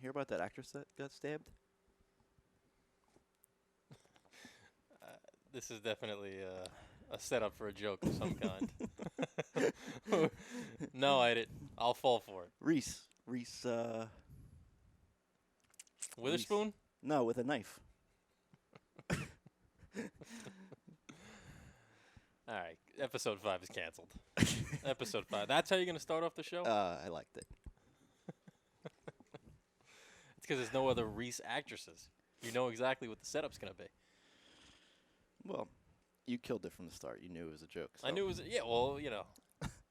Hear about that actress that got stabbed? This is definitely a setup for a joke of some kind. No, I didn't. I'll fall for it. Reese. Witherspoon? No, with a knife. All right. Episode 5 is canceled. Episode 5. That's how you're going to start off the show? I liked it. It's because there's no other Reese actresses. You know exactly what the setup's going to be. Well, you killed it from the start. You knew it was a joke. So. I knew it was, yeah, well, you know,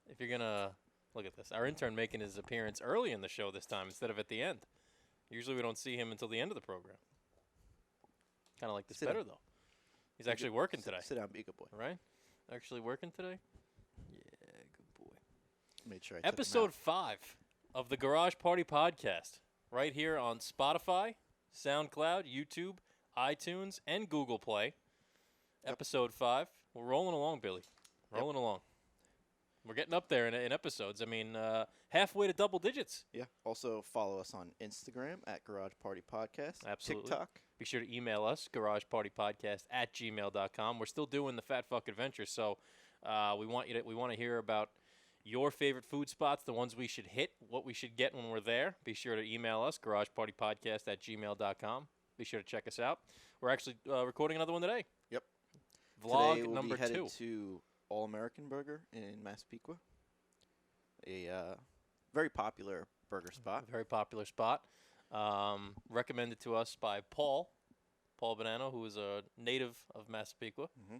if you're going to, look at this. Our intern making his appearance early in the show this time instead of at the end. Usually we don't see him until the end of the program. Kind of like this better, though. He's actually working today. Sit down, be a good boy. Right? Actually working today? Yeah, good boy. Made sure I Episode 5 of the Garage Party Podcast. Right here on Spotify, SoundCloud, YouTube, iTunes, and Google Play. Yep. Episode 5. We're rolling along, Billy. Rolling along. We're getting up there in episodes. I mean, halfway to double digits. Yeah. Also, follow us on Instagram at Garage Party Podcast. Absolutely. TikTok. Be sure to email us, garagepartypodcast@gmail.com. We're still doing the Fat Fuck Adventure, so we want to hear about your favorite food spots, the ones we should hit, what we should get when we're there. Be sure to email us, garagepartypodcast@gmail.com. Be sure to check us out. We're actually recording another one today. Yep. Vlog today we'll number be headed 2. to All American Burger in Massapequa. A very popular burger spot. Very popular spot. Recommended to us by Paul Bonanno, who is a native of Massapequa. Mm-hmm.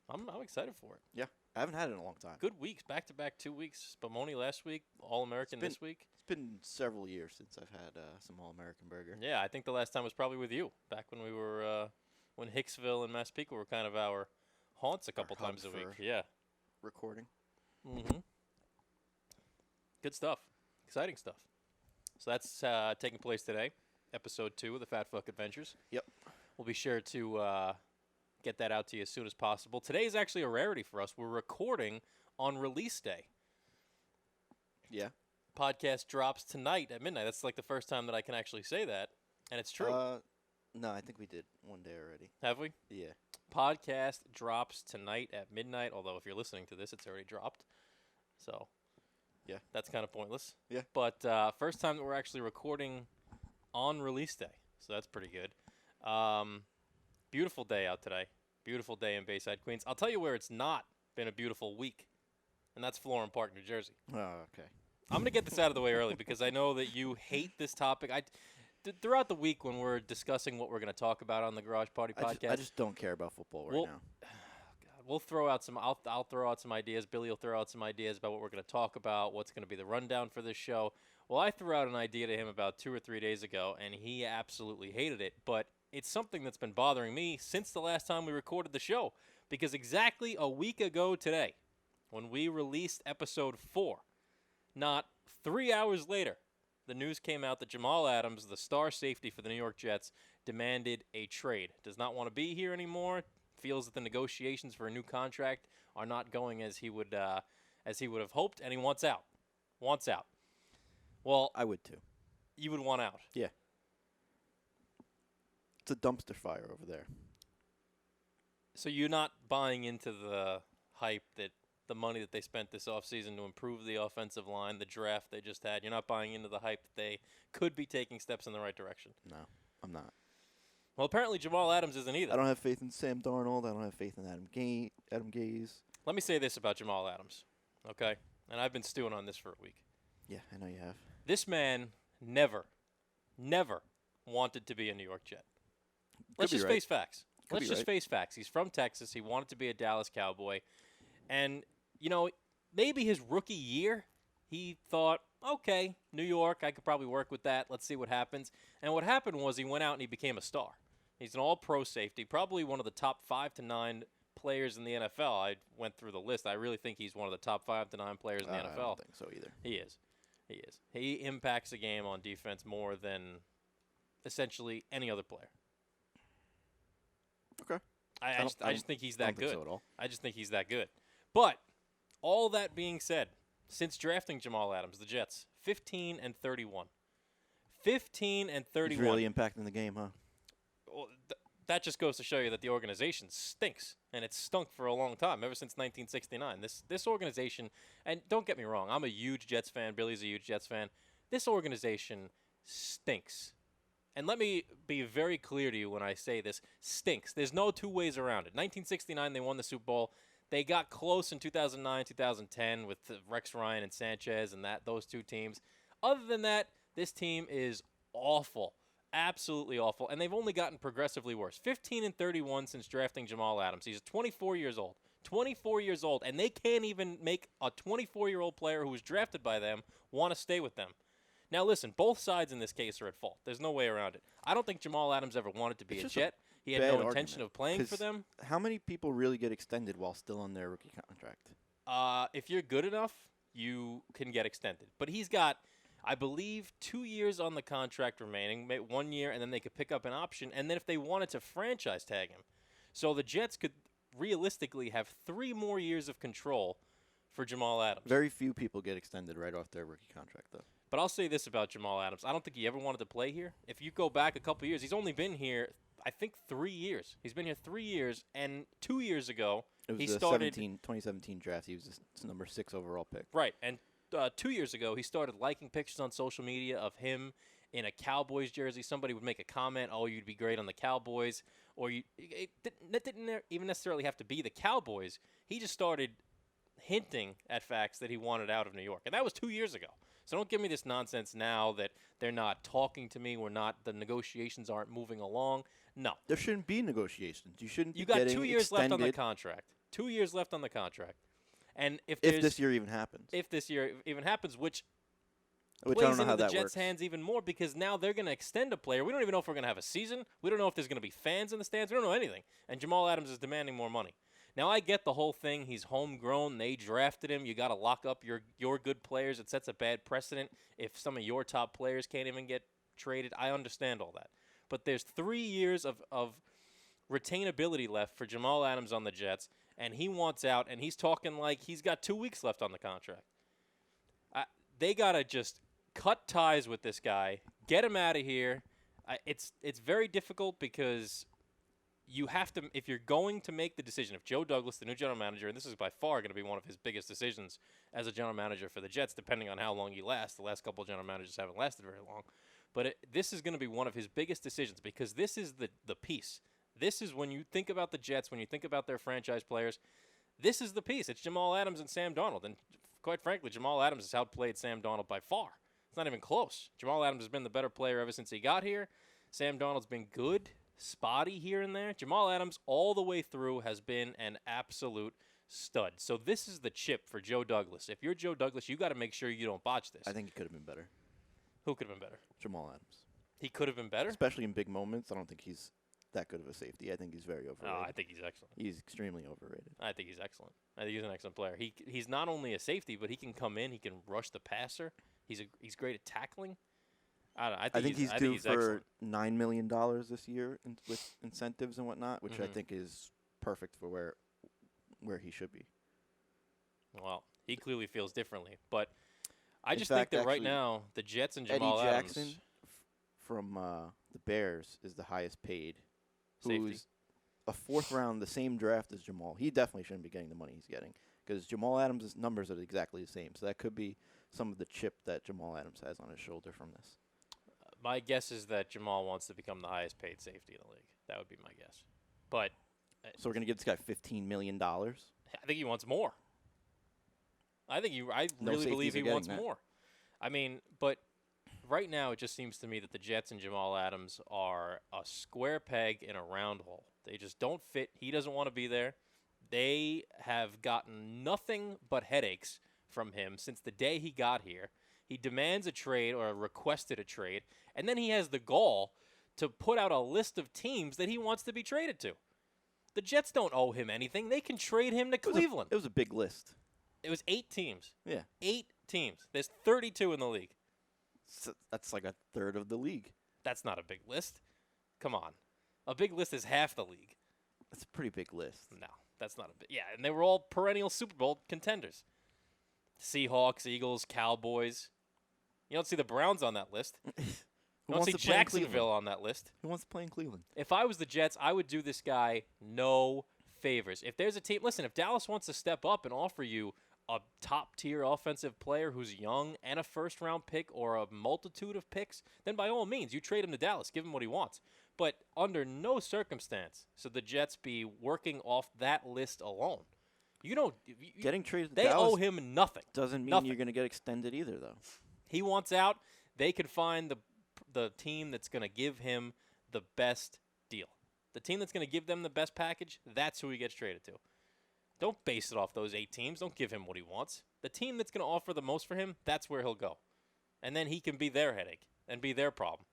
I'm excited for it. Yeah. I haven't had it in a long time. Good weeks, back-to-back 2 weeks. Spumoni last week, All-American this week. It's been several years since I've had some All-American burger. Yeah, I think the last time was probably with you, back when we were, when Hicksville and Massapequa were kind of our haunts a couple times a week. Yeah. Recording. Mm-hmm. Good stuff. Exciting stuff. So that's taking place today, episode 2 of the Fat Fuck Adventures. Yep. We'll be sure to get that out to you as soon as possible. Today is actually a rarity for us. We're recording on release day. Yeah. Podcast drops tonight at midnight. That's like the first time that I can actually say that, and it's true. No, I think we did one day already. Have we? Yeah. Podcast drops tonight at midnight, although if you're listening to this, it's already dropped. So, yeah, that's kind of pointless. Yeah. But first time that we're actually recording on release day, so that's pretty good. Beautiful day out today. Beautiful day in Bayside, Queens. I'll tell you where it's not been a beautiful week, and that's Florham Park, New Jersey. Oh, okay. I'm going to get this out of the way early because I know that you hate this topic. Throughout the week when we're discussing what we're going to talk about on the Garage Party Podcast. I just don't care about football right now. God, we'll throw out some. I'll throw out some ideas. Billy will throw out some ideas about what we're going to talk about, what's going to be the rundown for this show. Well, I threw out an idea to him about 2 or 3 days ago, and he absolutely hated it. But it's something that's been bothering me since the last time we recorded the show. Because exactly a week ago today, when we released episode 4, not 3 hours later, the news came out that Jamal Adams, the star safety for the New York Jets, demanded a trade. Does not want to be here anymore. Feels that the negotiations for a new contract are not going as he would have hoped, and he wants out. Wants out. Well, I would too. You would want out. Yeah. It's a dumpster fire over there. So you're not buying into the hype that the money that they spent this offseason to improve the offensive line, the draft they just had, you're not buying into the hype that they could be taking steps in the right direction? No, I'm not. Well, apparently Jamal Adams isn't either. I don't have faith in Sam Darnold. I don't have faith in Adam Gase. Let me say this about Jamal Adams, okay? And I've been stewing on this for a week. Yeah, I know you have. This man never wanted to be a New York Jet. Let's just face facts. Let's just face facts. He's from Texas. He wanted to be a Dallas Cowboy. And, you know, maybe his rookie year, he thought, okay, New York, I could probably work with that. Let's see what happens. And what happened was he went out and he became a star. He's an all-pro safety, probably one of the top 5 to 9 players in the NFL. I went through the list. I really think he's one of the top 5 to 9 players in the NFL. I don't think so either. He is. He impacts the game on defense more than essentially any other player. Okay. I just think he's that good. So at all. I just think he's that good. But all that being said, since drafting Jamal Adams, the Jets 15-31, 15 and He's 31. really impacting the game, huh? Well, that just goes to show you that the organization stinks, and it's stunk for a long time, ever since 1969. This organization, and don't get me wrong, I'm a huge Jets fan. Billy's a huge Jets fan. This organization stinks. And let me be very clear to you when I say this, stinks. There's no two ways around it. 1969, they won the Super Bowl. They got close in 2009, 2010 with Rex Ryan and Sanchez and those two teams. Other than that, this team is awful. Absolutely awful. And they've only gotten progressively worse. 15 and 31 since drafting Jamal Adams. He's 24 years old. 24 years old. And they can't even make a 24-year-old player who was drafted by them want to stay with them. Now, listen, both sides in this case are at fault. There's no way around it. I don't think Jamal Adams ever wanted to be a Jet. He had no intention of playing for them. How many people really get extended while still on their rookie contract? If you're good enough, you can get extended. But he's got, I believe, 2 years on the contract remaining, 1 year, and then they could pick up an option. And then if they wanted to franchise tag him. So the Jets could realistically have 3 more years of control for Jamal Adams. Very few people get extended right off their rookie contract, though. But I'll say this about Jamal Adams. I don't think he ever wanted to play here. If you go back a couple years, he's only been here, I think, 3 years. He's been here 3 years, and 2 years ago, he started 2017 draft. He was the number 6 overall pick. Right, and 2 years ago, he started liking pictures on social media of him in a Cowboys jersey. Somebody would make a comment, "Oh, you'd be great on the Cowboys," or that didn't even necessarily have to be the Cowboys. He just started hinting at facts that he wanted out of New York, and that was 2 years ago. So don't give me this nonsense now that they're not talking to me. The negotiations aren't moving along. No. There shouldn't be negotiations. You shouldn't You be got getting 2 years extended. left on the contract. 2 years left on the contract. And if this year even happens. If this year even happens, which I plays don't know into how the that Jets' works. hands even more because now they're going to extend a player. We don't even know if we're going to have a season. We don't know if there's going to be fans in the stands. We don't know anything. And Jamal Adams is demanding more money. Now, I get the whole thing. He's homegrown. They drafted him. You got to lock up your good players. It sets a bad precedent if some of your top players can't even get traded. I understand all that. But there's 3 years of retainability left for Jamal Adams on the Jets, and he wants out, and he's talking like he's got 2 weeks left on the contract. They got to just cut ties with this guy, get him out of here. It's very difficult because you have to, if you're going to make the decision, if Joe Douglas, the new general manager, and this is by far going to be one of his biggest decisions as a general manager for the Jets, depending on how long he lasts. The last couple of general managers haven't lasted very long. But this is going to be one of his biggest decisions because this is the piece. This is when you think about the Jets, when you think about their franchise players, this is the piece. It's Jamal Adams and Sam Darnold. And quite frankly, Jamal Adams has outplayed Sam Darnold by far. It's not even close. Jamal Adams has been the better player ever since he got here. Sam Darnold's been good, spotty here and there. Jamal Adams, all the way through, has been an absolute stud. So this is the chip for Joe Douglas. If you're Joe Douglas, you got to make sure you don't botch this. I think he could have been better. Who could have been better? Jamal Adams. He could have been better? Especially in big moments. I don't think he's that good of a safety. I think he's very overrated. No, I think he's excellent. He's extremely overrated. I think he's excellent. I think he's an excellent player. He's not only a safety, but he can come in. He can rush the passer. He's great at tackling. I think he's due for excellent. $9 million this year with incentives and whatnot, which I think is perfect for where he should be. Well, he clearly feels differently, but I just fact, think that right actually, now the Jets and Jamal Eddie Adams, Jackson from the Bears is the highest paid, safety. who's a fourth round, the same draft as Jamal. He definitely shouldn't be getting the money he's getting because Jamal Adams' numbers are exactly the same. So that could be some of the chip that Jamal Adams has on his shoulder from this. My guess is that Jamal wants to become the highest paid safety in the league. That would be my guess. But So we're going to give this guy $15 million? I think he wants more. I No really believe safeties are he getting wants that. more. I mean, but right now it just seems to me that the Jets and Jamal Adams are a square peg in a round hole. They just don't fit. He doesn't want to be there. They have gotten nothing but headaches from him since the day he got here. He demands a trade or requested a trade, and then he has the gall to put out a list of teams that he wants to be traded to. The Jets don't owe him anything. They can trade him to Cleveland. It was a big list. It was 8 teams. Yeah. 8 teams. There's 32 in the league. So that's like a third of the league. That's not a big list. Come on. A big list is half the league. That's a pretty big list. No, that's not a big. Yeah, and they were all perennial Super Bowl contenders. Seahawks, Eagles, Cowboys. You don't see the Browns on that list. I don't wants see to play in Jacksonville Cleveland? on that list. Who wants to play in Cleveland? If I was the Jets, I would do this guy no favors. If there's a team, listen, if Dallas wants to step up and offer you a top-tier offensive player who's young and a first-round pick or a multitude of picks, then by all means, you trade him to Dallas. Give him what he wants. But under no circumstance should the Jets be working off that list alone. You don't. Getting traded to They Dallas owe him nothing. doesn't mean Nothing. you're going to get extended either, though. He wants out. They can find the team that's going to give him the best deal. The team that's going to give them the best package, that's who he gets traded to. Don't base it off those 8 teams. Don't give him what he wants. The team that's going to offer the most for him, that's where he'll go. And then he can be their headache and be their problem.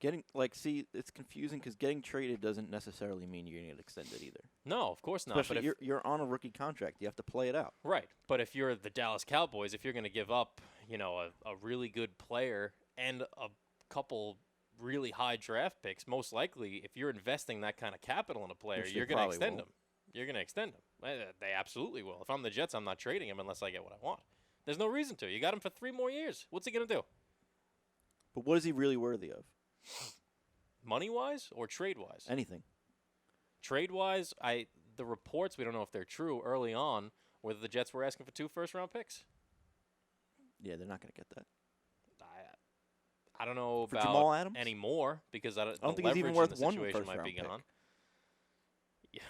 It's confusing because getting traded doesn't necessarily mean you're going to get extended either. No, of course not. Especially But you're on a rookie contract. You have to play it out. right. But if you're the Dallas Cowboys, if you're going to give up, a really good player and a couple really high draft picks, most likely, if you're investing that kind of capital in a player, Which they you're going to probably extend won't. him. You're going to extend him. They absolutely will. If I'm the Jets, I'm not trading him unless I get what I want. There's no reason to. You got him for 3 more years. What's he going to do? But what is he really worthy of? Money-wise or trade-wise? Anything. Trade-wise, the reports, we don't know if they're true, early on, were that the Jets were asking for 2 first-round picks. Yeah, they're not going to get that. I don't know For about Jamal Adams? anymore because I don't think he's even leverage in worth the one situation might be first-round gone. Yeah,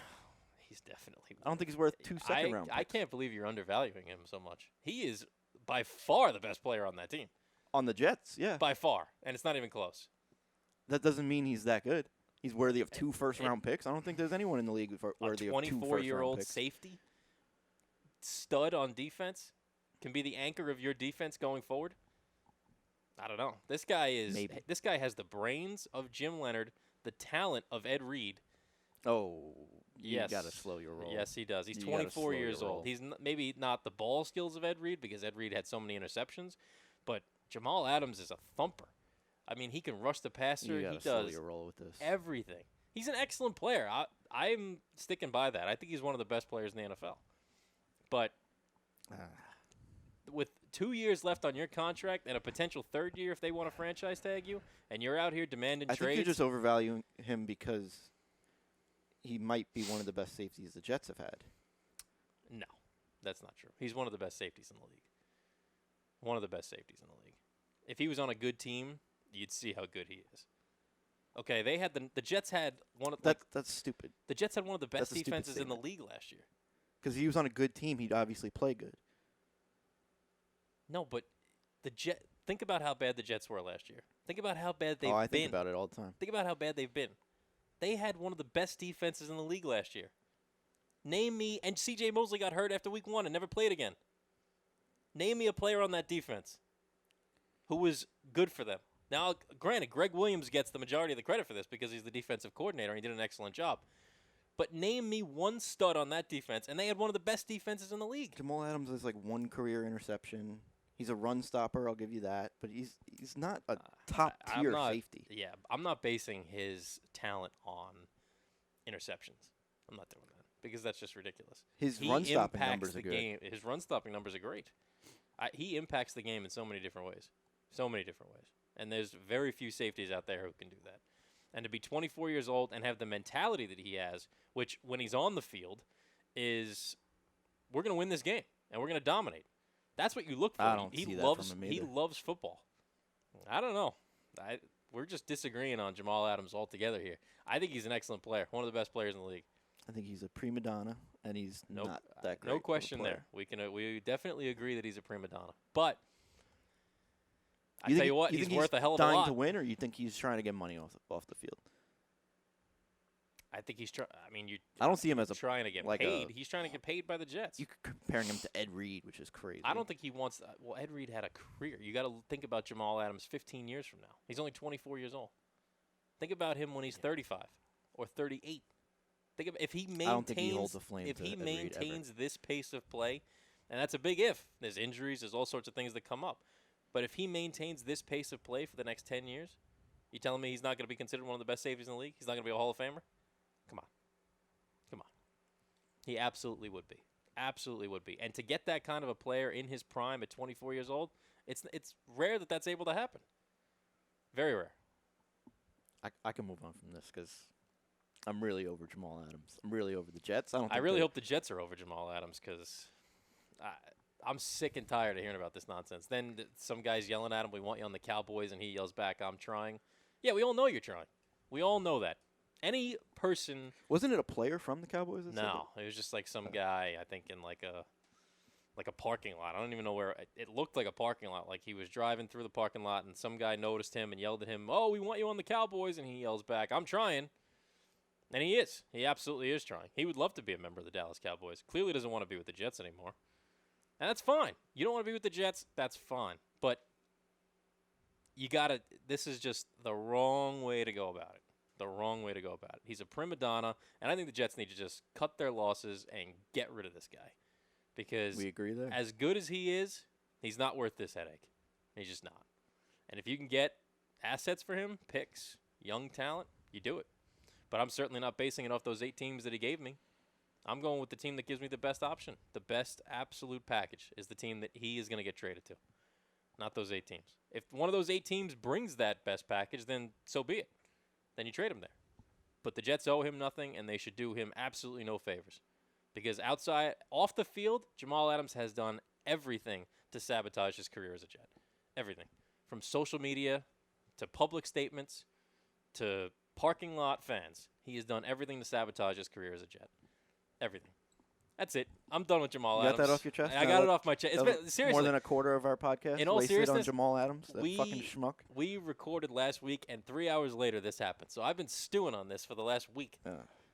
he's definitely. I don't think he's worth 2 second-round picks. I can't believe you're undervaluing him so much. He is by far the best player on that team. On the Jets, yeah. By far, and it's not even close. That doesn't mean he's that good. He's worthy of 2 first-round picks. I don't think there's anyone in the league worthy of 2 first-round 24-year-old picks. safety, stud on defense, can be the anchor of your defense going forward. I don't know. This guy has the brains of Jim Leonard, the talent of Ed Reed. Oh, you Yes. got to slow your roll. Yes, he does. He's You gotta 24 slow your years roll. old. He's maybe not the ball skills of Ed Reed because Ed Reed had so many interceptions, but Jamal Adams is a thumper. I mean, he can rush the passer. You got He to slow does your roll with this. everything. He's an excellent player. I'm sticking by that. I think he's one of the best players in the NFL. But with 2 years left on your contract and a potential 3rd year if they want to franchise tag you, and you're out here demanding I think trades. you're just overvaluing him because he might be one of the best safeties the Jets have had. No, that's not true. He's one of the best safeties in the league. One of the best safeties in the league. If he was on a good team, you'd see how good he is. Okay, they had the Jets had one of That's stupid. the Jets had one of the best That's a stupid defenses in the statement. league last year. Because he was on a good team, he'd obviously play good. No, but think about how bad the Jets were last year. Think about how bad they've I been. think about it all the time. Think about how bad they've been. They had one of the best defenses in the league last year. Name me, and C.J. Mosley got hurt after week 1 and never played again. Name me a player on that defense who was good for them. Now, granted, Greg Williams gets the majority of the credit for this because he's the defensive coordinator and he did an excellent job. But name me one stud on that defense, and they had one of the best defenses in the league. Jamal Adams has like 1 career interception. He's a run stopper, I'll give you that. But he's not a top-tier safety. Yeah, I'm not basing his talent on interceptions. I'm not doing that because that's just ridiculous. His He run-stopping impacts numbers the are good. game. His run-stopping numbers are great. He impacts the game in so many different ways. So many different ways. And there's very few safeties out there who can do that. And to be 24 years old and have the mentality that he has, which when he's on the field is we're going to win this game and we're going to dominate. That's what you look for. I don't he see that loves from him he either. loves football. I don't know. We're just disagreeing on Jamal Adams altogether here. I think he's an excellent player, one of the best players in the league. I think he's a prima donna, and he's not that great. No of a question player. there. We definitely agree that he's a prima donna. But I You tell think- you what, you he's think worth a hell of a dying lot. to win, or you think he's trying to get money off the field? I think he's trying. I mean, you I don't see him as a trying to get like paid. a- He's trying to get paid by the Jets. You comparing him to Ed Reed, which is crazy. I don't think he wants. Well, Ed Reed had a career. You got to think about Jamal Adams 15 years from now. He's only 24 years old. Think about him when he's 35 or 38. Think of if he maintains. I don't think he holds a flame if to he Ed Reed ever. maintains this pace of play, and that's a big if. There's injuries. There's all sorts of things that come up. But if he maintains this pace of play for the next 10 years, you telling me he's not going to be considered one of the best safeties in the league? He's not going to be a Hall of Famer? Come on. He absolutely would be. Absolutely would be. And to get that kind of a player in his prime at 24 years old, it's rare that that's able to happen. Very rare. I can move on from this because I'm really over Jamal Adams. I'm really over the Jets. I really hope the Jets are over Jamal Adams because I'm sick and tired of hearing about this nonsense. Then some guy's yelling at him, "We want you on the Cowboys," and he yells back, "I'm trying." Yeah, we all know you're trying. We all know that. Any person. Wasn't it a player from the Cowboys? That said No, it was just like some guy. I think in like a parking lot. I don't even know where. It looked like a parking lot. Like he was driving through the parking lot, and some guy noticed him and yelled at him, "Oh, we want you on the Cowboys," and he yells back, "I'm trying." And he is. He absolutely is trying. He would love to be a member of the Dallas Cowboys. Clearly doesn't want to be with the Jets anymore. And that's fine. You don't want to be with the Jets, that's fine. But you got to – this is just the wrong way to go about it. The wrong way to go about it. He's a prima donna, and I think the Jets need to just cut their losses and get rid of this guy. Because we agree there. As good as he is, he's not worth this headache. He's just not. And if you can get assets for him, picks, young talent, you do it. But I'm certainly not basing it off those 8 teams that he gave me. I'm going with the team that gives me the best option. The best absolute package is the team that he is going to get traded to, not those 8 teams. If one of those 8 teams brings that best package, then so be it. Then you trade him there. But the Jets owe him nothing, and they should do him absolutely no favors. Because off the field, Jamal Adams has done everything to sabotage his career as a Jet. Everything. From social media to public statements to parking lot fans. He has done everything to sabotage his career as a Jet. Everything. That's it. I'm done with Jamal Adams. You got that off your chest? I got it off my chest. Seriously. More than a quarter of our podcast In all wasted seriousness, on Jamal Adams, that fucking schmuck. We recorded last week, and 3 hours later this happened. So I've been stewing on this for the last week.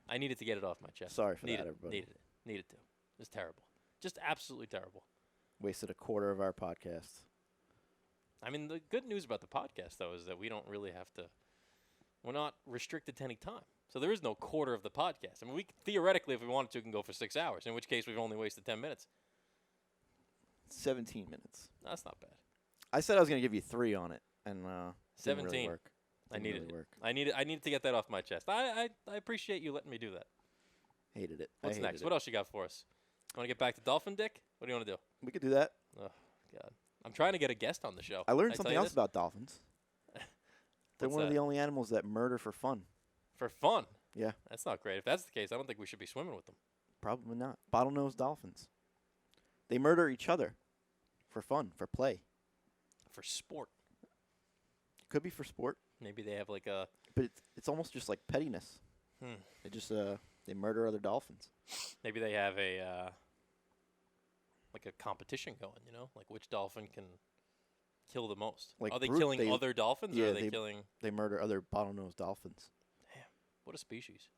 I needed to get it off my chest. Sorry for that, everybody. Needed to. It was terrible. Just absolutely terrible. Wasted a quarter of our podcast. I mean, the good news about the podcast, though, is that we don't really have to – we're not restricted to any time. So there is no quarter of the podcast. I mean, theoretically, if we wanted to, can go for 6 hours, in which case we've only wasted 10 minutes. 17 minutes. No, that's not bad. I said I was going to give you 3 on it, and 17. Didn't really work. I needed it. I needed to get that off my chest. I appreciate you letting me do that. Hated it. What's next? What else you got for us? Want to get back to Dolphin Dick? What do you want to do? We could do that. Oh, God. I'm trying to get a guest on the show. I learned something else about dolphins. They're one of the that? only animals that murder for fun. For fun? Yeah. That's not great. If that's the case, I don't think we should be swimming with them. Probably not. Bottlenose dolphins. They murder each other for fun, for play. For sport. Could be for sport. Maybe they have like a... But it's almost just like pettiness. They just they murder other dolphins. Maybe they have a like a competition going, you know? Like which dolphin can kill the most. Like are they killing other dolphins or are they killing... They murder other bottlenose dolphins. Damn. What a species.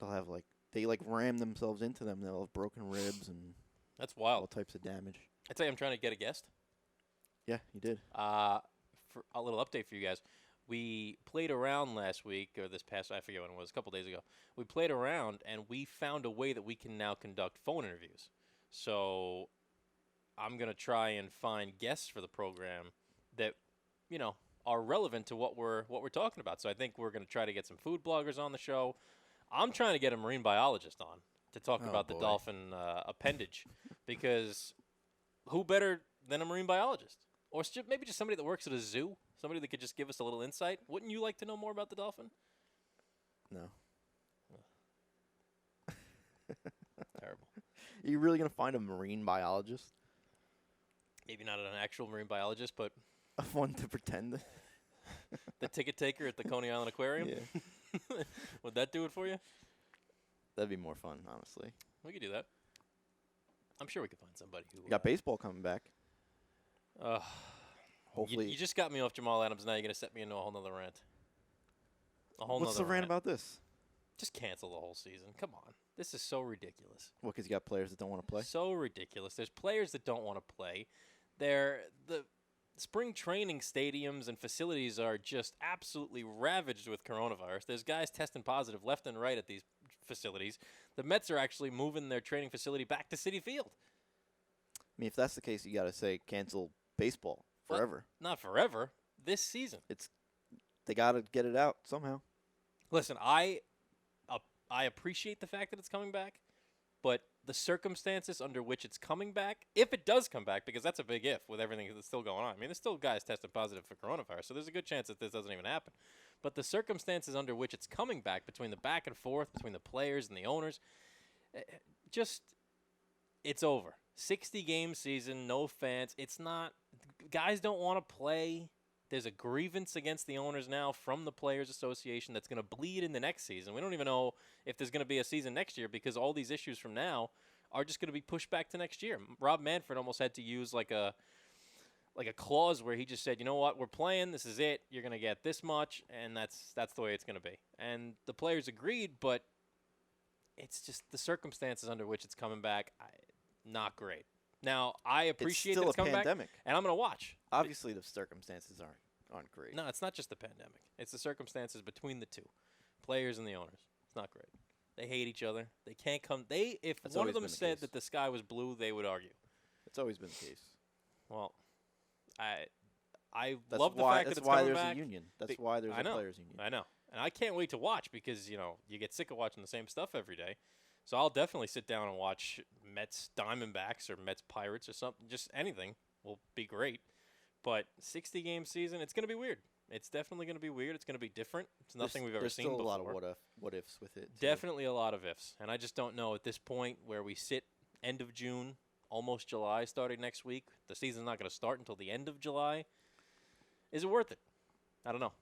They'll have they ram themselves into them. They'll have broken ribs and... That's wild. All types of damage. I'd say I'm trying to get a guest. Yeah, you did. For a little update for you guys. We played around last week, or this past, I forget when it was, a couple days ago. We played around, and we found a way that we can now conduct phone interviews. So I'm going to try and find guests for the program that, you know, are relevant to what we're talking about. So I think we're going to try to get some food bloggers on the show. I'm trying to get a marine biologist on to talk about the dolphin appendage, because who better than a marine biologist? Or maybe just somebody that works at a zoo, somebody that could just give us a little insight. Wouldn't you like to know more about the dolphin? No. Terrible. Are you really going to find a marine biologist? Maybe not an actual marine biologist, but... One to pretend. The ticket taker at the Coney Island Aquarium? Yeah. Would that do it for you? That'd be more fun, honestly. We could do that. I'm sure we could find somebody who... You got baseball coming back. Hopefully. You just got me off Jamal Adams. Now you're going to set me into a whole nother rant. What's the rant about this? Just cancel the whole season. Come on. This is so ridiculous. Well, because you got players that don't want to play? So ridiculous. There's players that don't want to play. The spring training stadiums and facilities are just absolutely ravaged with coronavirus. There's guys testing positive left and right at these facilities. The Mets are actually moving their training facility back to Citi Field. I mean, if that's the case, you got to say cancel baseball forever. Not forever. This season. They got to get it out somehow. Listen, I appreciate the fact that it's coming back, But the circumstances under which it's coming back, if it does come back, because that's a big if with everything that's still going on. I mean, there's still guys tested positive for coronavirus, so there's a good chance that this doesn't even happen. But the circumstances under which it's coming back, between the back and forth, between the players and the owners, just, it's over. 60-game season, no fans. It's not, guys don't want to play. There's a grievance against the owners now from the Players Association that's going to bleed in the next season. We don't even know if there's going to be a season next year because all these issues from now are just going to be pushed back to next year. Rob Manfred almost had to use like a clause where he just said, you know what, we're playing, this is it, you're going to get this much, and that's the way it's going to be. And the players agreed, but it's just the circumstances under which it's coming back, not great. Now, I appreciate that it's coming back, and I'm going to watch. Obviously, the circumstances aren't great. No, it's not just the pandemic. It's the circumstances between the two, players and the owners. It's not great. They hate each other. They can't come. If one of them said that the sky was blue, they would argue. It's always been the case. Well, I love the fact that it's coming back. That's why there's a union. That's why there's a players' union. I know. And I can't wait to watch because, you get sick of watching the same stuff every day. So I'll definitely sit down and watch Mets Diamondbacks or Mets Pirates or something. Just anything will be great. But 60-game season, it's going to be weird. It's definitely going to be weird. It's going to be different. It's nothing we've ever seen before. There's still a lot of what ifs with it, too. Definitely a lot of ifs. And I just don't know at this point where we sit end of June, almost July, starting next week. The season's not going to start until the end of July. Is it worth it? I don't know.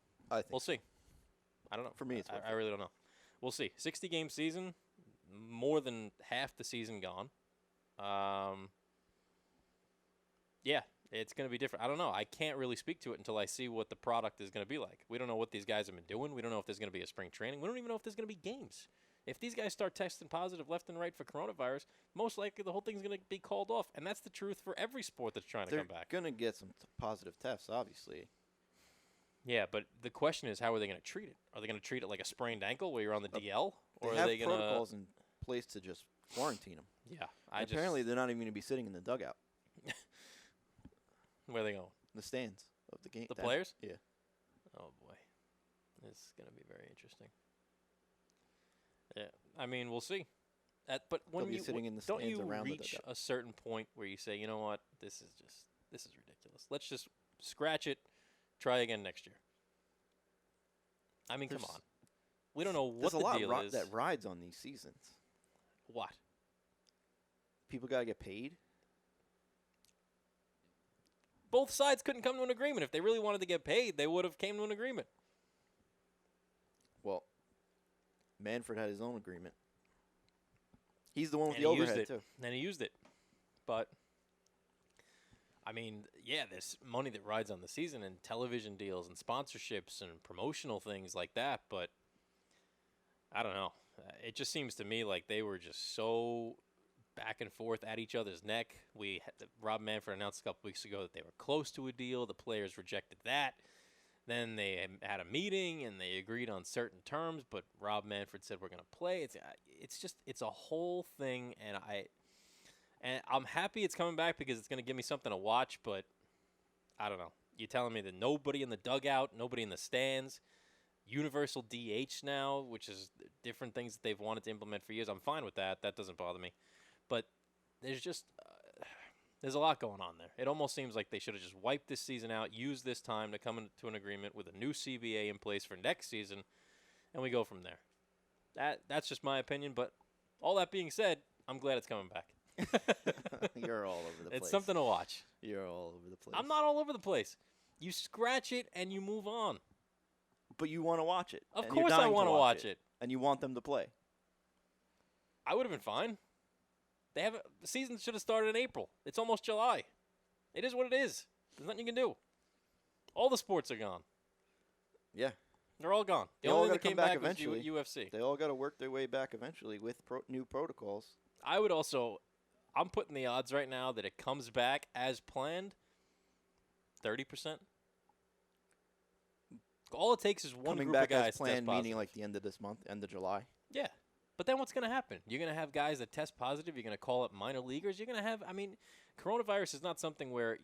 We'll see. I don't know. For me, it's worth it. I really don't know. We'll see. 60-game season. More than half the season gone. Yeah, it's going to be different. I don't know. I can't really speak to it until I see what the product is going to be like. We don't know what these guys have been doing. We don't know if there's going to be a spring training. We don't even know if there's going to be games. If these guys start testing positive left and right for coronavirus, most likely the whole thing's going to be called off. And that's the truth for every sport that's trying to come back. They're going to get some positive tests, obviously. Yeah, but the question is, how are they going to treat it? Are they going to treat it like a sprained ankle where you're on the DL? Or are they going to protocols in place to just quarantine them? Yeah. Apparently, they're not even going to be sitting in the dugout. Where are they going? The stands of the game. The players? Yeah. Oh, boy. This is going to be very interesting. Yeah. I mean, we'll see. But when you sitting in the don't stands you around reach the dugout. a certain point where you say, you know what, this is ridiculous. Let's just scratch it, try again next year. I mean, come on. We don't know what the deal is. There's a lot that rides on these seasons. What? People got to get paid. Both sides couldn't come to an agreement. If they really wanted to get paid, they would have came to an agreement. Well, Manfred had his own agreement. He's the one with the overhead, too. And he used it. But, I mean, yeah, there's money that rides on the season and television deals and sponsorships and promotional things like that. But, I don't know. It just seems to me like they were just so back and forth at each other's neck. Rob Manfred announced a couple weeks ago that they were close to a deal. The players rejected that. Then they had a meeting and they agreed on certain terms, but Rob Manfred said we're going to play. It's a whole thing, and I'm happy it's coming back because it's going to give me something to watch, but I don't know. You're telling me that nobody in the dugout, nobody in the stands, universal DH now, which is different things that they've wanted to implement for years. I'm fine with that. That doesn't bother me. But there's just there's a lot going on there. It almost seems like they should have just wiped this season out, used this time to come into an agreement with a new CBA in place for next season, and we go from there. That's just my opinion, but all that being said, I'm glad it's coming back. You're all over the place. It's something to watch. You're all over the place. I'm not all over the place. You scratch it and you move on. But you want to watch it. Of course I want to watch it. And you want them to play. I would have been fine. The season should have started in April. It's almost July. It is what it is. There's nothing you can do. All the sports are gone. Yeah. They're all gone. The only thing that came back eventually was UFC. They all got to work their way back eventually with new protocols. I'm putting the odds right now that it comes back as planned, 30%. All it takes is one group of guys to test positive. Coming back as planned, meaning like the end of this month, end of July? Yeah. But then what's going to happen? You're going to have guys that test positive. You're going to call up minor leaguers. You're going to have, coronavirus is not something where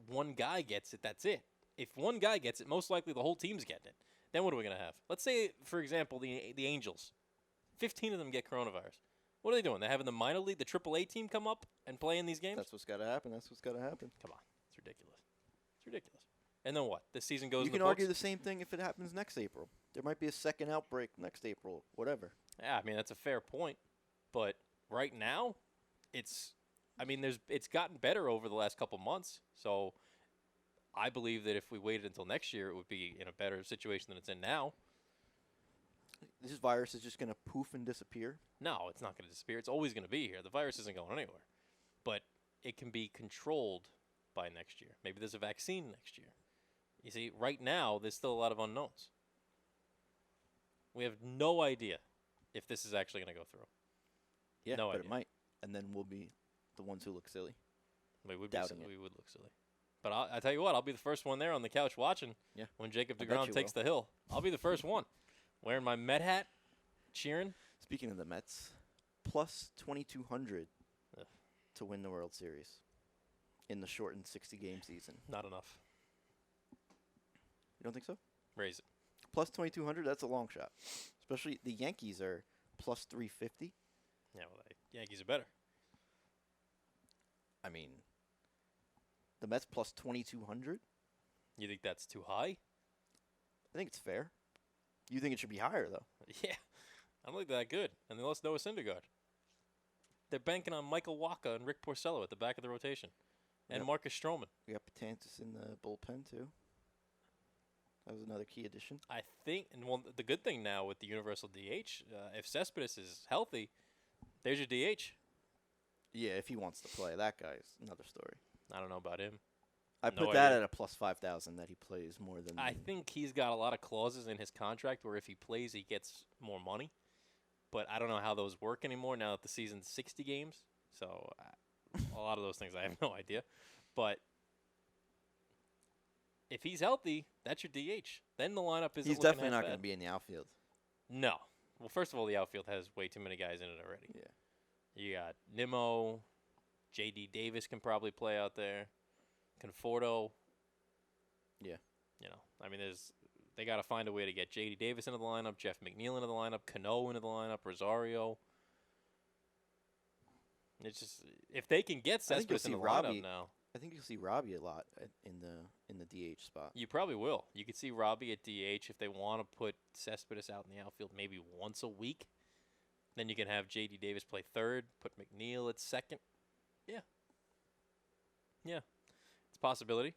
one guy gets it, that's it. If one guy gets it, most likely the whole team's getting it. Then what are we going to have? Let's say, for example, the Angels. 15 of them get coronavirus. What are they doing? They're having the minor league, the AAA team come up and play in these games? That's what's got to happen. That's what's got to happen. Come on. It's ridiculous. It's ridiculous. And then what? This season goes You in the can argue books? the same thing if it happens next April. There might be a second outbreak next April, whatever. Yeah, I mean, that's a fair point. But right now, it's gotten better over the last couple months. So I believe that if we waited until next year, it would be in a better situation than it's in now. This virus is just going to poof and disappear. No, it's not going to disappear. It's always going to be here. The virus isn't going anywhere. But it can be controlled by next year. Maybe there's a vaccine next year. You see, right now, there's still a lot of unknowns. We have no idea if this is actually going to go through. Yeah, No but idea. it might. And then we'll be the ones who look silly. We would Doubting be, it. we would look silly. But I tell you what, I'll be the first one there on the couch watching Yeah. when Jacob I bet deGrom you takes will. the hill. I'll be the first one. Wearing my Met hat, cheering. Speaking of the Mets, plus 2,200 Ugh. to win the World Series in the shortened 60-game season. Not enough. You don't think so? Raise it. Plus 2,200, that's a long shot. Especially the Yankees are plus 350. Yeah, well, the Yankees are better. I mean, the Mets plus 2,200? You think that's too high? I think it's fair. You think it should be higher, though. Yeah. I don't think they're that good. And they lost Noah Syndergaard. They're banking on Michael Wacha and Rick Porcello at the back of the rotation. And Yep. Marcus Stroman. We got Betances in the bullpen, too. That was another key addition. I think, and well, the good thing now with the universal DH, if Cespedes is healthy, there's your DH. Yeah, if he wants to play. That guy's another story. I don't know about him. I No put that idea. at a plus 5,000 that he plays more than. I think he's got a lot of clauses in his contract where if he plays, he gets more money. But I don't know how those work anymore now that the season's 60 games. So a lot of those things I have no idea. But if he's healthy, that's your DH. Then the lineup isn't he's looking definitely half not bad. going to be in the outfield. No. Well, first of all, the outfield has way too many guys in it already. Yeah. You got Nimmo, J.D. Davis can probably play out there, Conforto. Yeah. You know, I mean, they got to find a way to get J.D. Davis into the lineup, Jeff McNeil into the lineup, Cano into the lineup, Rosario. It's just if they can get I think you'll Cespedes in see the Robbie. lineup now, I think you'll see Robbie a lot in the DH spot. you probably will. You could see Robbie at DH if they want to put Cespedes out in the outfield maybe once a week. Then you can have J.D. Davis play third, put McNeil at second. Yeah. Yeah. It's a possibility.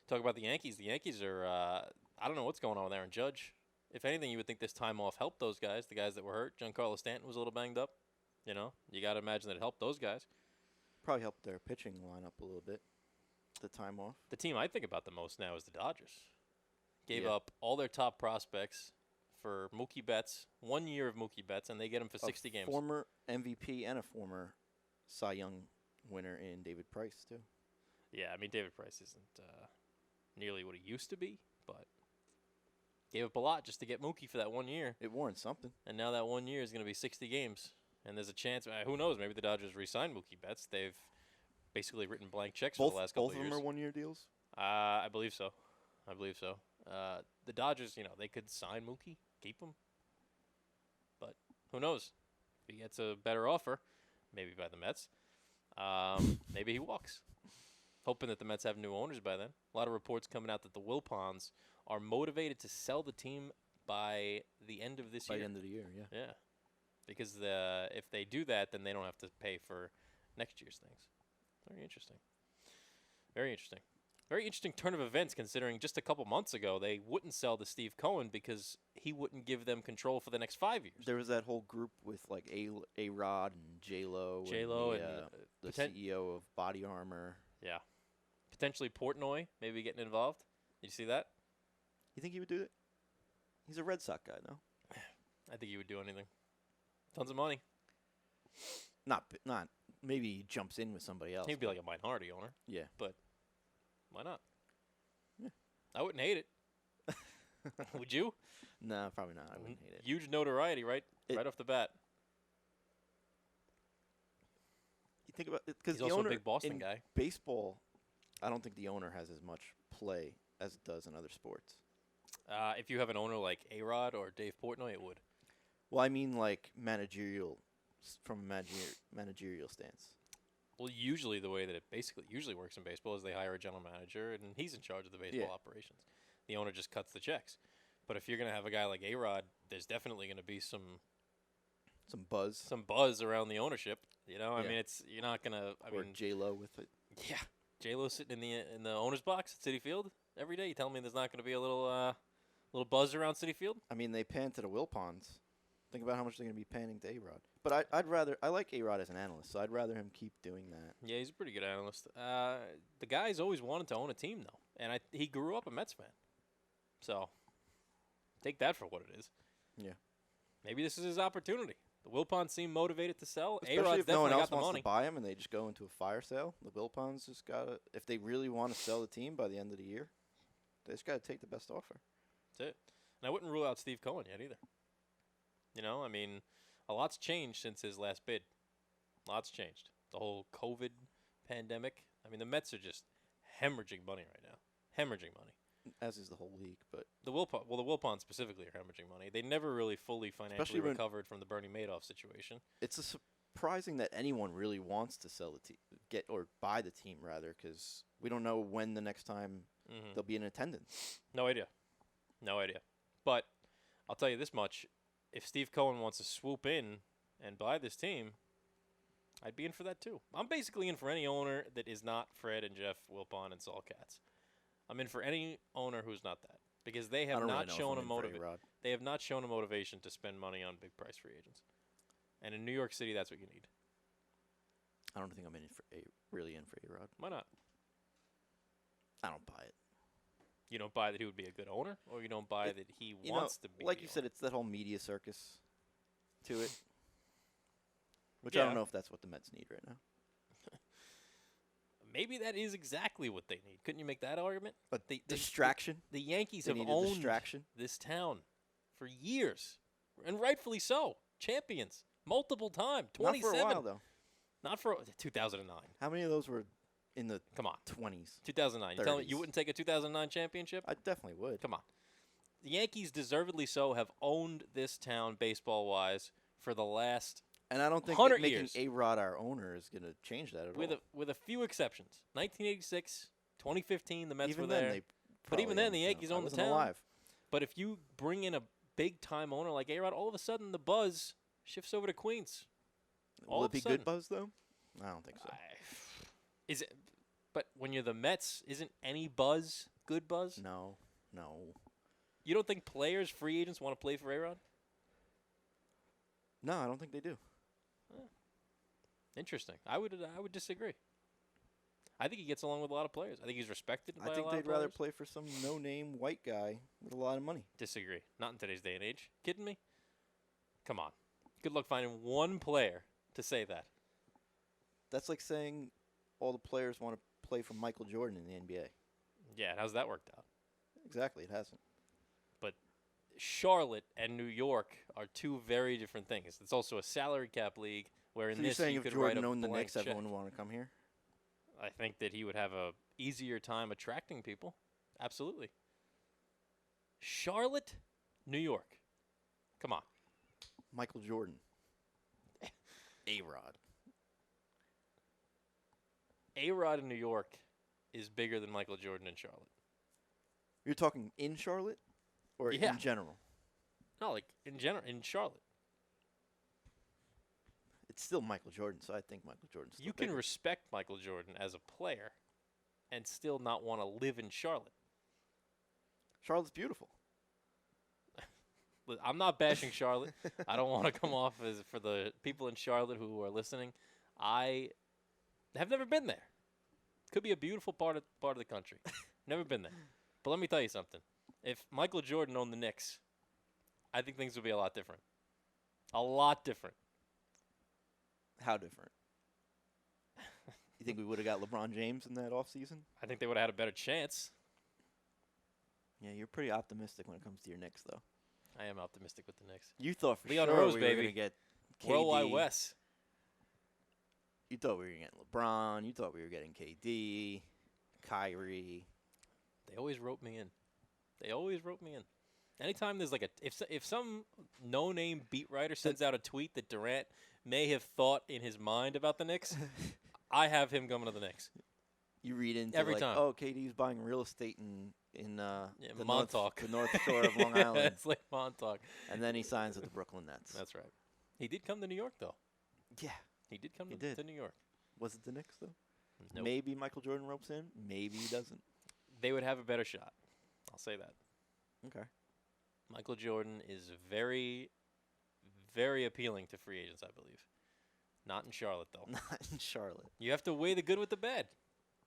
Talk about the Yankees. The Yankees are, I don't know what's going on with Aaron Judge. If anything, you would think this time off helped those guys, the guys that were hurt. Giancarlo Stanton was a little banged up. You know, you got to imagine that it helped those guys. Probably helped their pitching lineup a little bit. The time off. The team I think about the most now is the Dodgers. Gave Yeah. up all their top prospects for Mookie Betts, 1 year of Mookie Betts, and they get him for 60 games. Former MVP and a former Cy Young winner in David Price, too. Yeah, I mean, David Price isn't nearly what he used to be, but gave up a lot just to get Mookie for that 1 year. It warrants something. And now that 1 year is going to be 60 games. And there's a chance, who knows, maybe the Dodgers re-sign Mookie Betts. They've basically written blank checks for the last couple Both of of years. them are one-year deals? I believe so. The Dodgers, you know, they could sign Mookie, keep him. But who knows? If he gets a better offer, maybe by the Mets, maybe he walks. Hoping that the Mets have new owners by then. A lot of reports coming out that the Wilpons are motivated to sell the team by the end of this By year. the end of the year, yeah. Yeah. Because if they do that, then they don't have to pay for next year's things. Very interesting. Very interesting. Very interesting turn of events considering just a couple months ago they wouldn't sell to Steve Cohen because he wouldn't give them control for the next 5 years. There was that whole group with like A-Rod and J-Lo. J-Lo and and, the poten- CEO of Body Armor. Yeah. Potentially Portnoy maybe getting involved. Did you see that? You think he would do it? He's a Red Sox guy, though. I think he would do anything. Tons of money. Not. Maybe he jumps in with somebody else. He'd be like a minority owner. Yeah. Why not? Yeah. I wouldn't hate it. Would you? No, probably not. I wouldn't hate it. Huge notoriety, right off the bat. You think about it because He's the also owner a big Boston in guy. baseball, I don't think the owner has as much play as it does in other sports. If you have an owner like A-Rod or Dave Portnoy, it would. Well, I mean like managerial from a managerial stance. Well, usually the way that it basically usually works in baseball is they hire a general manager and he's in charge of the baseball operations. The owner just cuts the checks. But if you're going to have a guy like A-Rod, there's definitely going to be some buzz around the ownership. You know, I mean, you're not going to. Or J-Lo with it. Yeah, J-Lo sitting in the owner's box at Citi Field every day. You tell me there's not going to be a little buzz around Citi Field? I mean, they pan to the Wilpons. Think about how much they're going to be panning to A-Rod. But I like A-Rod as an analyst, so I'd rather him keep doing that. Yeah, he's a pretty good analyst. The guy's always wanted to own a team, though. And he grew up a Mets fan. So, take that for what it is. Yeah. Maybe this is his opportunity. The Wilpons seem motivated to sell. Especially A-Rod's if no one definitely else got the wants money. to buy him and they just go into a fire sale. The Wilpons just got to, if they really want to sell the team by the end of the year, they just got to take the best offer. That's it. And I wouldn't rule out Steve Cohen yet either. You know, I mean, a lot's changed since his last bid. Lots changed. The whole COVID pandemic. I mean, the Mets are just hemorrhaging money right now. Hemorrhaging money. As is the whole league, but the Wilpons specifically are hemorrhaging money. They never really fully financially recovered from the Bernie Madoff situation. It's surprising that anyone really wants to sell the team, buy the team rather, because we don't know when the next time they'll be in attendance. No idea. But I'll tell you this much: if Steve Cohen wants to swoop in and buy this team, I'd be in for that too. I'm basically in for any owner that is not Fred and Jeff Wilpon and Saul Katz. I'm in for any owner who's not that, because they have not shown a motivation. They have not shown a motivation to spend money on big price free agents, and in New York City, that's what you need. I don't think I'm really in for A-Rod. Why not? I don't buy it. You don't buy that he would be a good owner, or you don't buy that he wants to be. Like you said, it's that whole media circus to it, which I don't know if that's what the Mets need right now. Maybe that is exactly what they need. Couldn't you make that argument? But the distraction. The Yankees have owned this town for years, and rightfully so. Champions multiple times. 27. Not for a while though. Not for 2009. How many of those were in the 20s? 2009. You tell me you wouldn't take a 2009 championship? I definitely would. Come on. The Yankees, deservedly so, have owned this town baseball-wise for the last. And I don't think that making A-Rod our owner is going to change that at all. With a few exceptions. 1986, 2015, the Mets even were then, there. But even then, the Yankees owned the town. Alive. But if you bring in a big-time owner like A-Rod, all of a sudden the buzz shifts over to Queens. Will it be good buzz, though? I don't think so. Is it? But when you're the Mets, isn't any buzz good buzz? No. You don't think players, free agents, want to play for A-Rod? No, I don't think they do. Interesting. I would disagree. I think he gets along with a lot of players. I think he's respected by a lot of players. I think they'd rather play for some no-name white guy with a lot of money. Disagree. Not in today's day and age. Kidding me? Come on. Good luck finding one player to say that. That's like saying all the players want to play for Michael Jordan in the NBA. Yeah, how's that worked out? Exactly, it hasn't. But Charlotte and New York are two very different things. It's also a salary cap league where in this you could write a blank check. So you're saying if Jordan owned the Knicks, everyone would want to come here? I think that he would have a easier time attracting people. Absolutely. Charlotte, New York. Come on. Michael Jordan. A-Rod. A-Rod in New York is bigger than Michael Jordan in Charlotte. You're talking in Charlotte or in general? No, like in general, in Charlotte. It's still Michael Jordan, so I think Michael Jordan's still You can respect Michael Jordan as a player and still not want to live in Charlotte. Charlotte's beautiful. I'm not bashing Charlotte. I don't want to come off as for the people in Charlotte who are listening. I have never been there. Could be a beautiful part of the country. Never been there. But let me tell you something. If Michael Jordan owned the Knicks, I think things would be a lot different. A lot different. How different? You think we would have got LeBron James in that offseason? I think they would have had a better chance. Yeah, you're pretty optimistic when it comes to your Knicks, though. I am optimistic with the Knicks. You thought for Leon sure Rose, we baby. were going to get KD. Worldwide West. You thought we were getting LeBron. You thought we were getting KD, Kyrie. They always wrote me in. Anytime there's like if some no-name beat writer sends out a tweet that Durant may have thought in his mind about the Knicks, I have him coming to the Knicks. You read into Every like, time. oh, KD's buying real estate in the Montauk. the North Shore of Long Island, It's like Montauk. and then he signs with the Brooklyn Nets. That's right. He did come to New York, though. Yeah. He did come He to did. New York. Was it the Knicks though? Nope. Maybe Michael Jordan ropes in. Maybe he doesn't. They would have a better shot. I'll say that. Okay. Michael Jordan is very, very appealing to free agents, I believe. Not in Charlotte, though. Not in Charlotte. You have to weigh the good with the bad.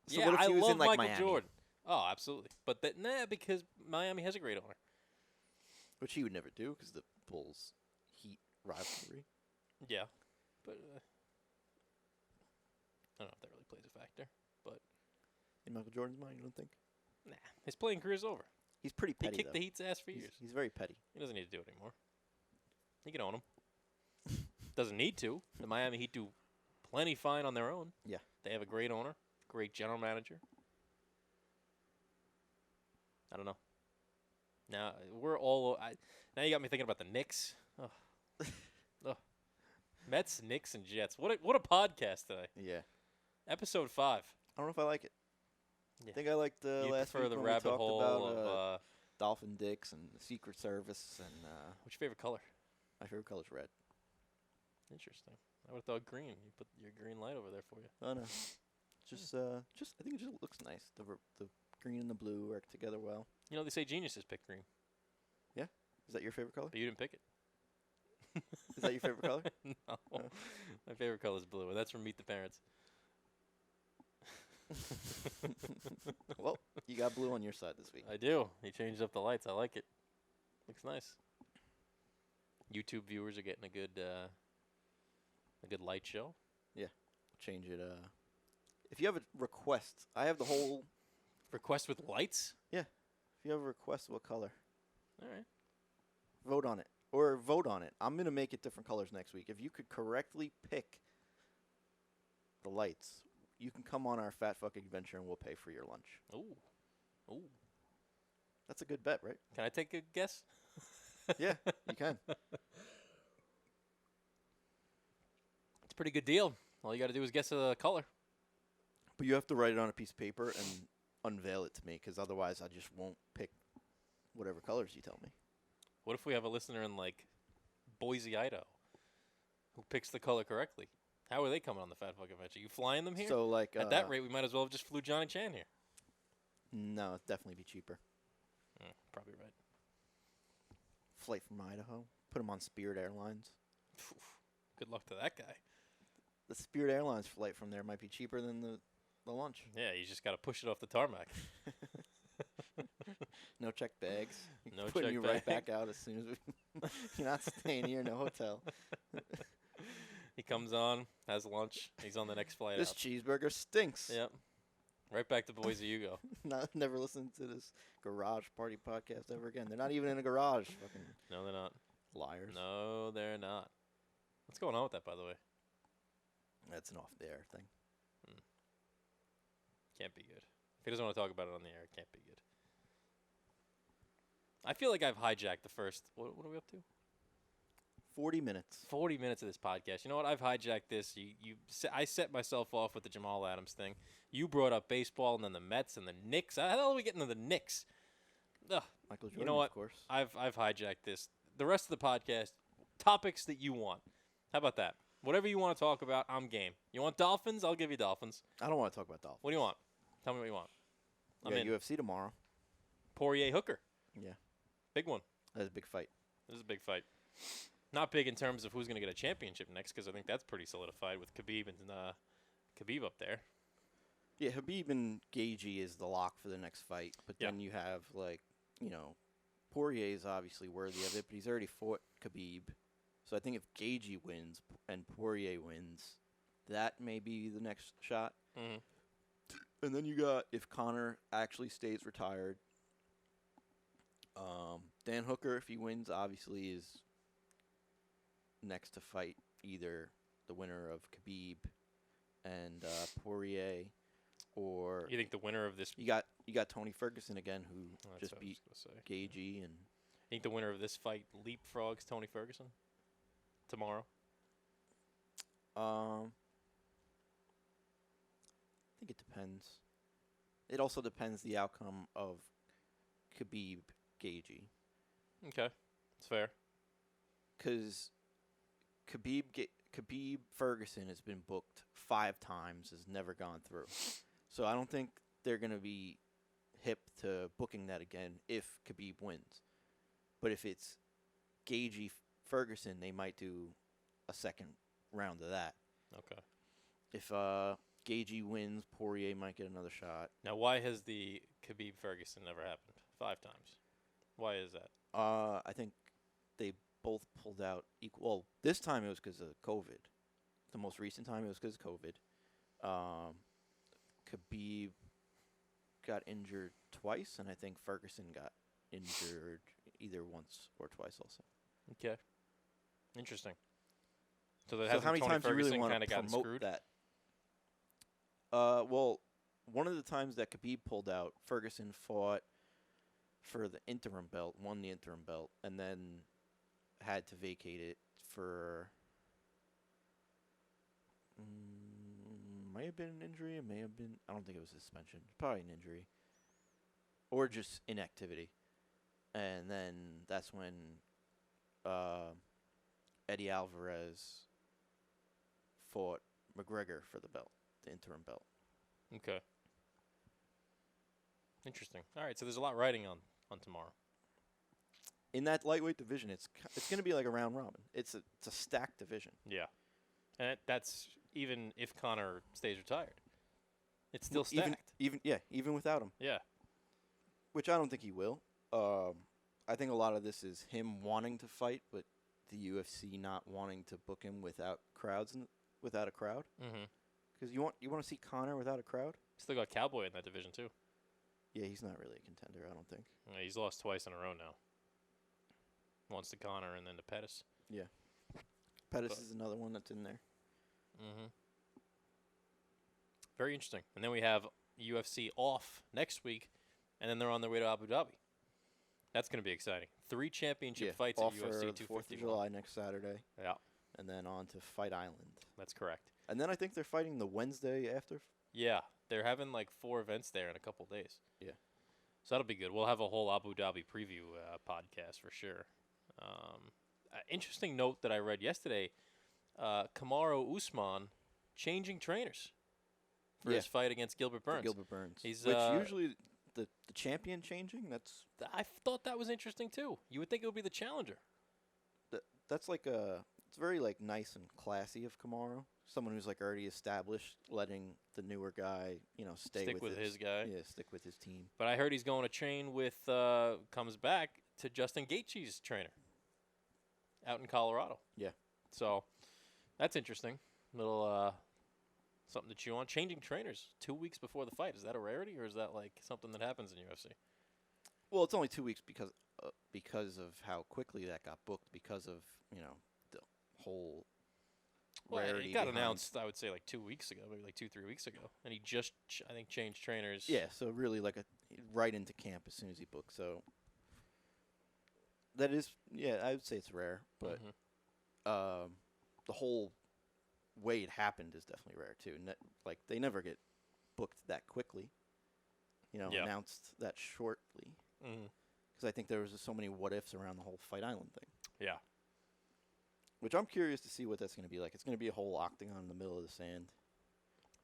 So yeah, what if I he was love in, like, Michael Miami? Jordan. Oh, absolutely. But because Miami has a great owner. Which he would never do because the Bulls Heat rivalry. Yeah. But I don't know if that really plays a factor. But In Michael Jordan's mind, you don't think? nah, his playing career's over. He's pretty He petty, kicked though. the Heat's ass for years. He's very petty. He doesn't need to do it anymore. He can own them. Doesn't need to. The Miami Heat do plenty fine on their own. Yeah. They have a great owner, great general manager. I don't know. Now now you got me thinking about the Knicks. Ugh. Ugh. Mets, Knicks, and Jets. What a podcast today. Yeah. Episode 5. I don't know if I like it. Yeah. I think I liked You last prefer week the when we rabbit talked hole about of Dolphin Dicks and the Secret Service, and what's your favorite color? my favorite color is red. Interesting. I would have thought green. You put your green light over there for you. Oh no, just I think it just looks nice. The green and the blue work together well. You know, they say geniuses pick green, Is that your favorite color? but you didn't pick it. Is that your favorite color? No. My favorite color is blue, and that's from Meet the Parents. Well, you got blue on your side this week. I do. He changed up the lights. I like it. Looks nice. YouTube viewers are getting a good light show. Change it. If you have a request, I have the whole. Request with lights? If you have a request, what color? All right. Vote on it. Or vote on it. I'm going to make it different colors next week. If you could correctly pick the lights, you can come on our fat fucking adventure and we'll pay for your lunch. Ooh. Ooh. That's a good bet, right? Can I take a guess? Yeah, you can. It's a pretty good deal. All you got to do is guess the color. But you have to write it on a piece of paper and unveil it to me, because otherwise I just won't pick whatever colors you tell me. What if we have a listener in, like, Boise, Idaho, who picks the color correctly? How are they coming on the Fat Fuck Adventure? You flying them here? So, like, At that rate, we might as well have just flew Johnny Chan here. no, it'd definitely be cheaper. Probably right. Flight from Idaho. Put him on Spirit Airlines. Good luck to that guy. The Spirit Airlines flight from there might be cheaper than the lunch. Yeah, you just got to push it off the tarmac. No checked bags. No Putting checked you right back out as soon as we. You're not staying here, no hotel. He comes on, has lunch. He's on the next flight This out. cheeseburger stinks. Yep. Right back to Boise you go. Never listen to this garage party podcast ever again. They're not even in a garage. Fucking No, they're not. liars. No, they're not. What's going on with that, by the way? That's an off the air thing. Can't be good. If he doesn't want to talk about it on the air, it can't be good. I feel like I've hijacked the first. What are we up to? 40 minutes. 40 minutes of this podcast. You know what? I've hijacked this. I set myself off with the Jamal Adams thing. You brought up baseball and then the Mets and the Knicks. How the hell are we getting to the Knicks? Ugh. Michael Jordan, You know what? of course. I've hijacked this. The rest of the podcast, topics that you want. How about that? Whatever you want to talk about, I'm game. You want Dolphins? I'll give you Dolphins. I don't want to talk about Dolphins. What do you want? Tell me what you want. I'm in. UFC tomorrow. Poirier Hooker. Yeah. Big one. That's a big fight. This is a big fight. Not big in terms of who's going to get a championship next, because I think that's pretty solidified with Khabib and Khabib up there. Yeah, Khabib and Gage is the lock for the next fight. But Yeah. then you have, like, Poirier is obviously worthy of it, but he's already fought Khabib. So I think if Gage wins and Poirier wins, that may be the next shot. Mm-hmm. And then you got, if Conor actually stays retired, Dan Hooker, if he wins, obviously is next to fight either the winner of Khabib and Poirier, or You think the winner of this? you got Tony Ferguson again, who That's just what I was beat gonna say. Gagey, and Think the winner of this fight leapfrogs Tony Ferguson tomorrow? I think it depends. It also depends the outcome of Khabib Gage. Okay, it's fair. Because Khabib Ferguson has been booked 5 times, has never gone through. So I don't think they're going to be hip to booking that again if Khabib wins. But if it's Gage Ferguson, they might do a second round of that. Okay. If Gage wins, Poirier might get another shot. Now, why has the Khabib Ferguson never happened 5 times? Why is that? I think they both pulled out equal. Well, this time it was because of COVID. The most recent time it was because of COVID. Khabib got injured twice, and I think Ferguson got injured either once or twice also. Okay. Interesting. So, How many Tony times do you really Ferguson want kind to of gotten promote screwed? that? Well, one of the times that Khabib pulled out, Ferguson fought for the interim belt, won the interim belt, and then had to vacate it for might have been an injury. It may have been. I don't think it was suspension. Probably an injury, or just inactivity. And then that's when Eddie Alvarez fought McGregor for the belt, the interim belt. Okay. Interesting. All right, so there's a lot riding on tomorrow. In that lightweight division, it's going to be like a round robin. It's a stacked division. Yeah. And that's even if Conor stays retired. It's still stacked. Even without him. Yeah. Which I don't think he will. I think a lot of this is him wanting to fight, but the UFC not wanting to book him without crowds and without a crowd. Mm-hmm. Because you want to see Conor without a crowd. Still got Cowboy in that division too. Yeah, he's not really a contender, I don't think. Yeah, he's lost twice in a row now. Once to Conor and then to Pettis. Yeah. Pettis is another one that's in there. Mm-hmm. Very interesting. And then we have UFC off next week, and then they're on their way to Abu Dhabi. That's going to be exciting. 3 championship fights at off UFC for 251. 4th of July next Saturday. Yeah, And then on to Fight Island. that's correct. And then I think they're fighting the Wednesday after. Yeah, they're having like 4 events there in a couple days. Yeah. So that'll be good. We'll have a whole Abu Dhabi preview podcast for sure. Interesting note that I read yesterday, Kamaru Usman changing trainers for his fight against Gilbert Burns. Gilbert Burns. He's, Which usually the champion changing, I thought that was interesting too. You would think it would be the challenger. that's like it's very like nice and classy of Kamaru. Someone who's like already established, letting the newer guy, Stick with his guy. Yeah, stick with his team. But I heard he's going to train with, comes back to Justin Gaethje's trainer out in Colorado. Yeah. So that's interesting. Little something to chew on. Changing trainers 2 weeks before the fight. Is that a rarity or is that like something that happens in UFC? Well, it's only 2 weeks because of how quickly that got booked, because of, the whole Well, rarity it got behind. announced, I would say, like 2 weeks ago, maybe like 2-3 weeks ago. And he just, I think, changed trainers. Yeah, so really like right into camp as soon as he booked. So that is, I would say it's rare, but the whole way it happened is definitely rare too. Like they never get booked that quickly, announced that shortly. Because I think there was just so many what ifs around the whole Fight Island thing. Yeah. Which I'm curious to see what that's going to be like. It's going to be a whole octagon in the middle of the sand.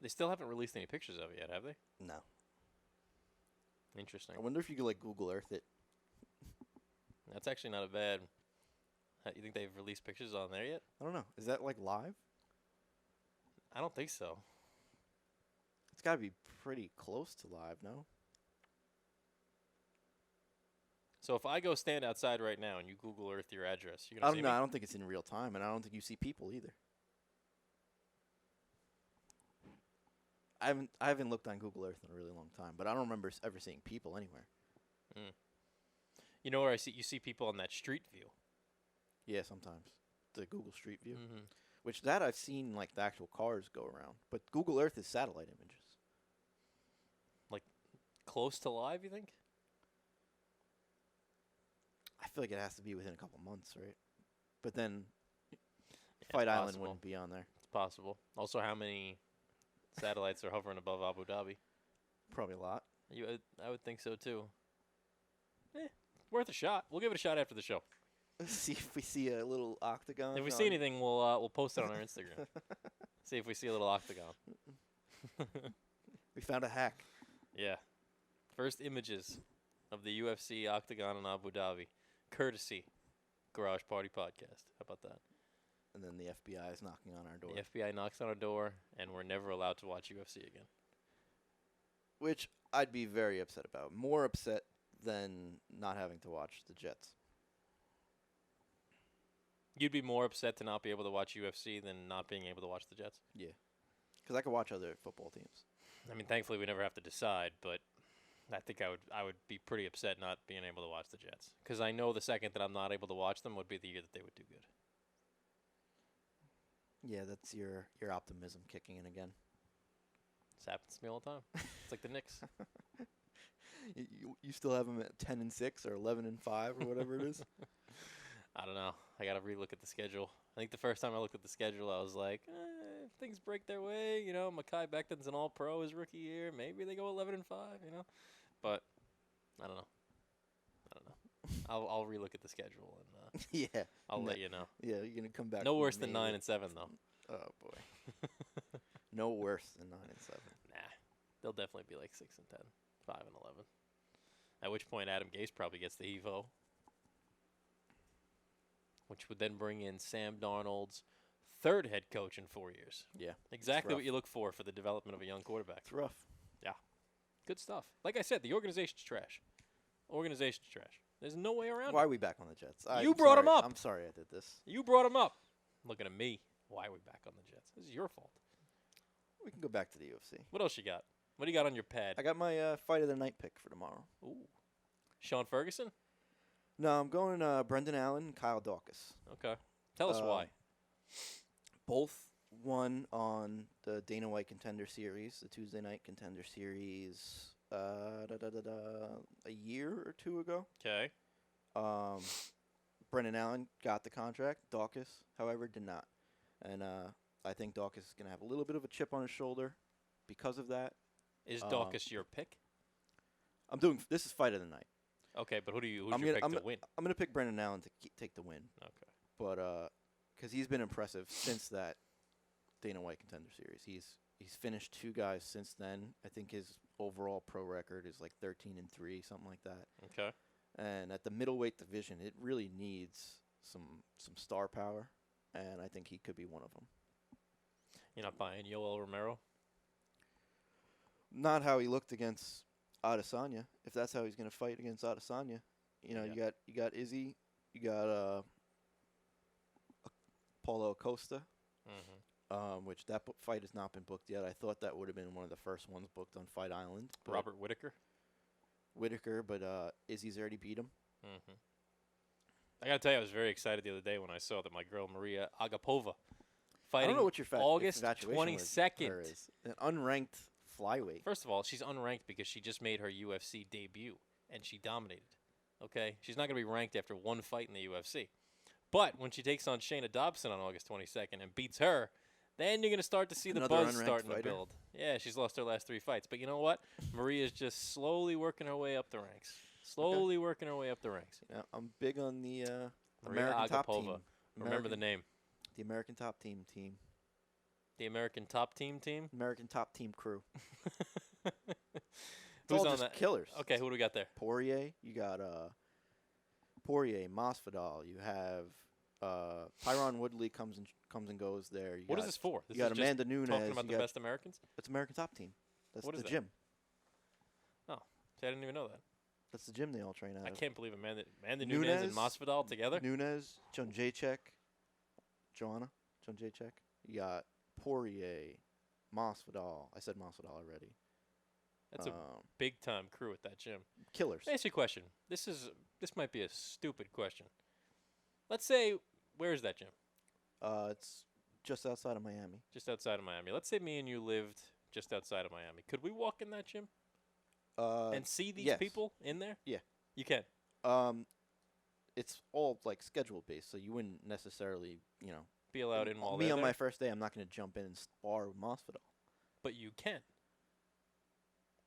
They still haven't released any pictures of it yet, have they? No. Interesting. I wonder if you could like Google Earth it. That's actually not a bad. You think they've released pictures on there yet? I don't know. Is that like live? I don't think so. It's got to be pretty close to live, no? So if I go stand outside right now and you Google Earth your address, you're gonna see me? I don't think it's in real time, and I don't think you see people either. I haven't looked on Google Earth in a really long time, but I don't remember ever seeing people anywhere. You know where you see people on that street view? Yeah, sometimes the Google Street View, Mm-hmm. which that I've seen like the actual cars go around, but Google Earth is satellite images. Like close to live, you think? I feel like it has to be within a couple months, right? But then Fight Island wouldn't be on there. It's possible. Also, how many satellites are hovering above Abu Dhabi? Probably a lot. I would think so too. Worth a shot. We'll give it a shot after the show. See if we see a little octagon. If we see anything, we'll post it on our Instagram. See if we see a little octagon. We found a hack. Yeah. First images of the UFC octagon in Abu Dhabi, courtesy Garage Party Podcast. How about that? And then the FBI is knocking on our door. The FBI knocks on our door, and we're never allowed to watch UFC again. Which I'd be very upset about. More upset than not having to watch the Jets. You'd be more upset to not be able to watch UFC than not being able to watch the Jets? Yeah. Because I could watch other football teams. I mean, thankfully we never have to decide, but I think I would be pretty upset not being able to watch the Jets. Because I know the second that I'm not able to watch them would be the year that they would do good. Yeah, that's your optimism kicking in again. This happens to me all the time. It's like the Knicks. You still have them at 10-6 or 11-5 or whatever it is? I don't know. I got to relook at the schedule. I think the first time I looked at the schedule, I was like, if things break their way, Mekhi Becton's an all-pro his rookie year. Maybe they go 11-5, But I don't know. I'll relook at the schedule and yeah, I'll let you know. Yeah, you're gonna come back. No worse than 9-7 though. Oh boy. No worse than 9-7. Nah, they'll definitely be like 6-10, 5-11. At which point Adam Gase probably gets the Evo, which would then bring in Sam Darnold's third head coach in 4 years. Yeah, exactly what you look for the development of a young quarterback. It's rough. Yeah, good stuff. Like I said, the organization's trash. Organization's trash. There's no way around it. Why are we back on the Jets? You brought him up. I'm sorry I did this. You brought him up. Looking at me. Why are we back on the Jets? This is your fault. We can go back to the UFC. What else you got? What do you got on your pad? I got my fight of the night pick for tomorrow. Ooh. Sean Ferguson? No, I'm going Brendan Allen and Kyle Dawkins. Okay. Tell us why. Both won on the Dana White Contender Series, the Tuesday Night Contender Series, a year or two ago. Okay. Brendan Allen got the contract. Dawkins, however, did not. And I think Dawkins is going to have a little bit of a chip on his shoulder because of that. Is Dawkins your pick? This is fight of the night. Okay, but who's your pick to win? I'm going to pick Brendan Allen to take the win. Okay. But because he's been impressive since that Dana White Contender Series. He's finished 2 guys since then. I think his overall pro record is like 13-3, something like that. Okay. And at the middleweight division, it really needs some star power, and I think he could be one of them. You're not buying Yoel Romero? Not how he looked against Adesanya. If that's how he's going to fight against Adesanya, you got Izzy, you got Paulo Acosta, which that fight has not been booked yet. I thought that would have been one of the first ones booked on Fight Island. Robert Whittaker, but Izzy's already beat him. I gotta tell you, I was very excited the other day when I saw that my girl Maria Agapova fighting I don't know what your August 22nd. An unranked flyweight. First of all, she's unranked because she just made her UFC debut, and she dominated. Okay? She's not going to be ranked after one fight in the UFC. But when she takes on Shayna Dobson on August 22nd and beats her, then you're going to start to see the buzz starting to build. Yeah, she's lost her last 3 fights. But you know what? Maria's just slowly working her way up the ranks. Working her way up the ranks. Yeah, I'm big on the Maria American Top Agapova. Team. Remember the name. The American Top Team. The American Top Team? American Top Team crew. Who's all on just that? Killers. Okay, who do we got there? Poirier. You got Poirier, Masvidal. You have Tyron Woodley comes and goes there. What is this for? You got Amanda Nunes. Talking about the best Americans? It's American Top Team. That's the that? gym. Oh, see, I didn't even know that. That's the gym they all train at. I can't believe Amanda Nunes and Masvidal together. Nunes, John Jacek. You got Poirier, Masvidal. I said Masvidal already. That's a big-time crew at that gym. Killers. Let me ask you a question. This might be a stupid question. Let's say, where is that gym? It's just outside of Miami. Just outside of Miami. Let's say me and you lived just outside of Miami. Could we walk in that gym and see these people in there? Yeah. You can. it's all like schedule based, so you wouldn't necessarily, be allowed in while me they're on there, my first day. I'm not going to jump in and spar with Masvidal. but you can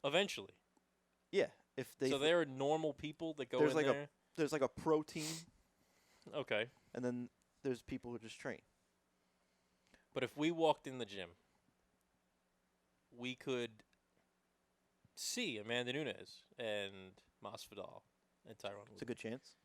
eventually. Yeah, if they. So there are normal people that go there's in like there. there's like a pro team, Okay, and then there's people who just train. but if we walked in the gym, we could see Amanda Nunes and Masvidal and Tyron It's Woodley a good chance.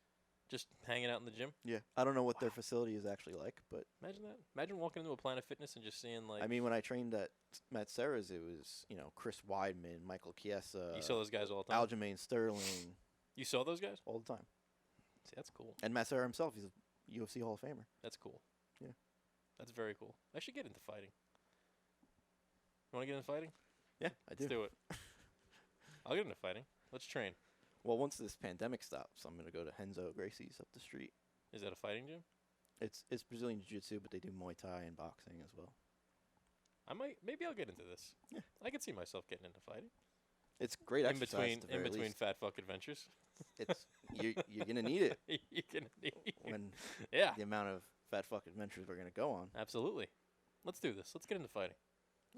just hanging out in the gym. Yeah, I don't know what their Wow. facility is actually like, but Imagine that. Imagine walking into a Planet Fitness and just seeing like. I mean, when I trained at Matt Serra's, it was Chris Weidman, Michael Chiesa, you saw those guys all the time. Aljamain Sterling, You saw those guys? all the time. See, that's cool. And Matt Serra himself, he's a UFC Hall of Famer. That's cool. Yeah. That's very cool. I should get into fighting. You want to get into fighting? Yeah, I do. Let's do it. I'll get into fighting. Let's train. Well, once this pandemic stops, I'm gonna go to Henzo Gracie's up the street. Is that a fighting gym? It's Brazilian Jiu-Jitsu, but they do Muay Thai and boxing as well. Maybe I'll get into this. Yeah. I could see myself getting into fighting. It's great In exercise. between at the very least. fat fuck adventures. It's you're gonna need it You can when Yeah. the amount of fat fuck adventures we're gonna go on. Absolutely. Let's do this. Let's get into fighting.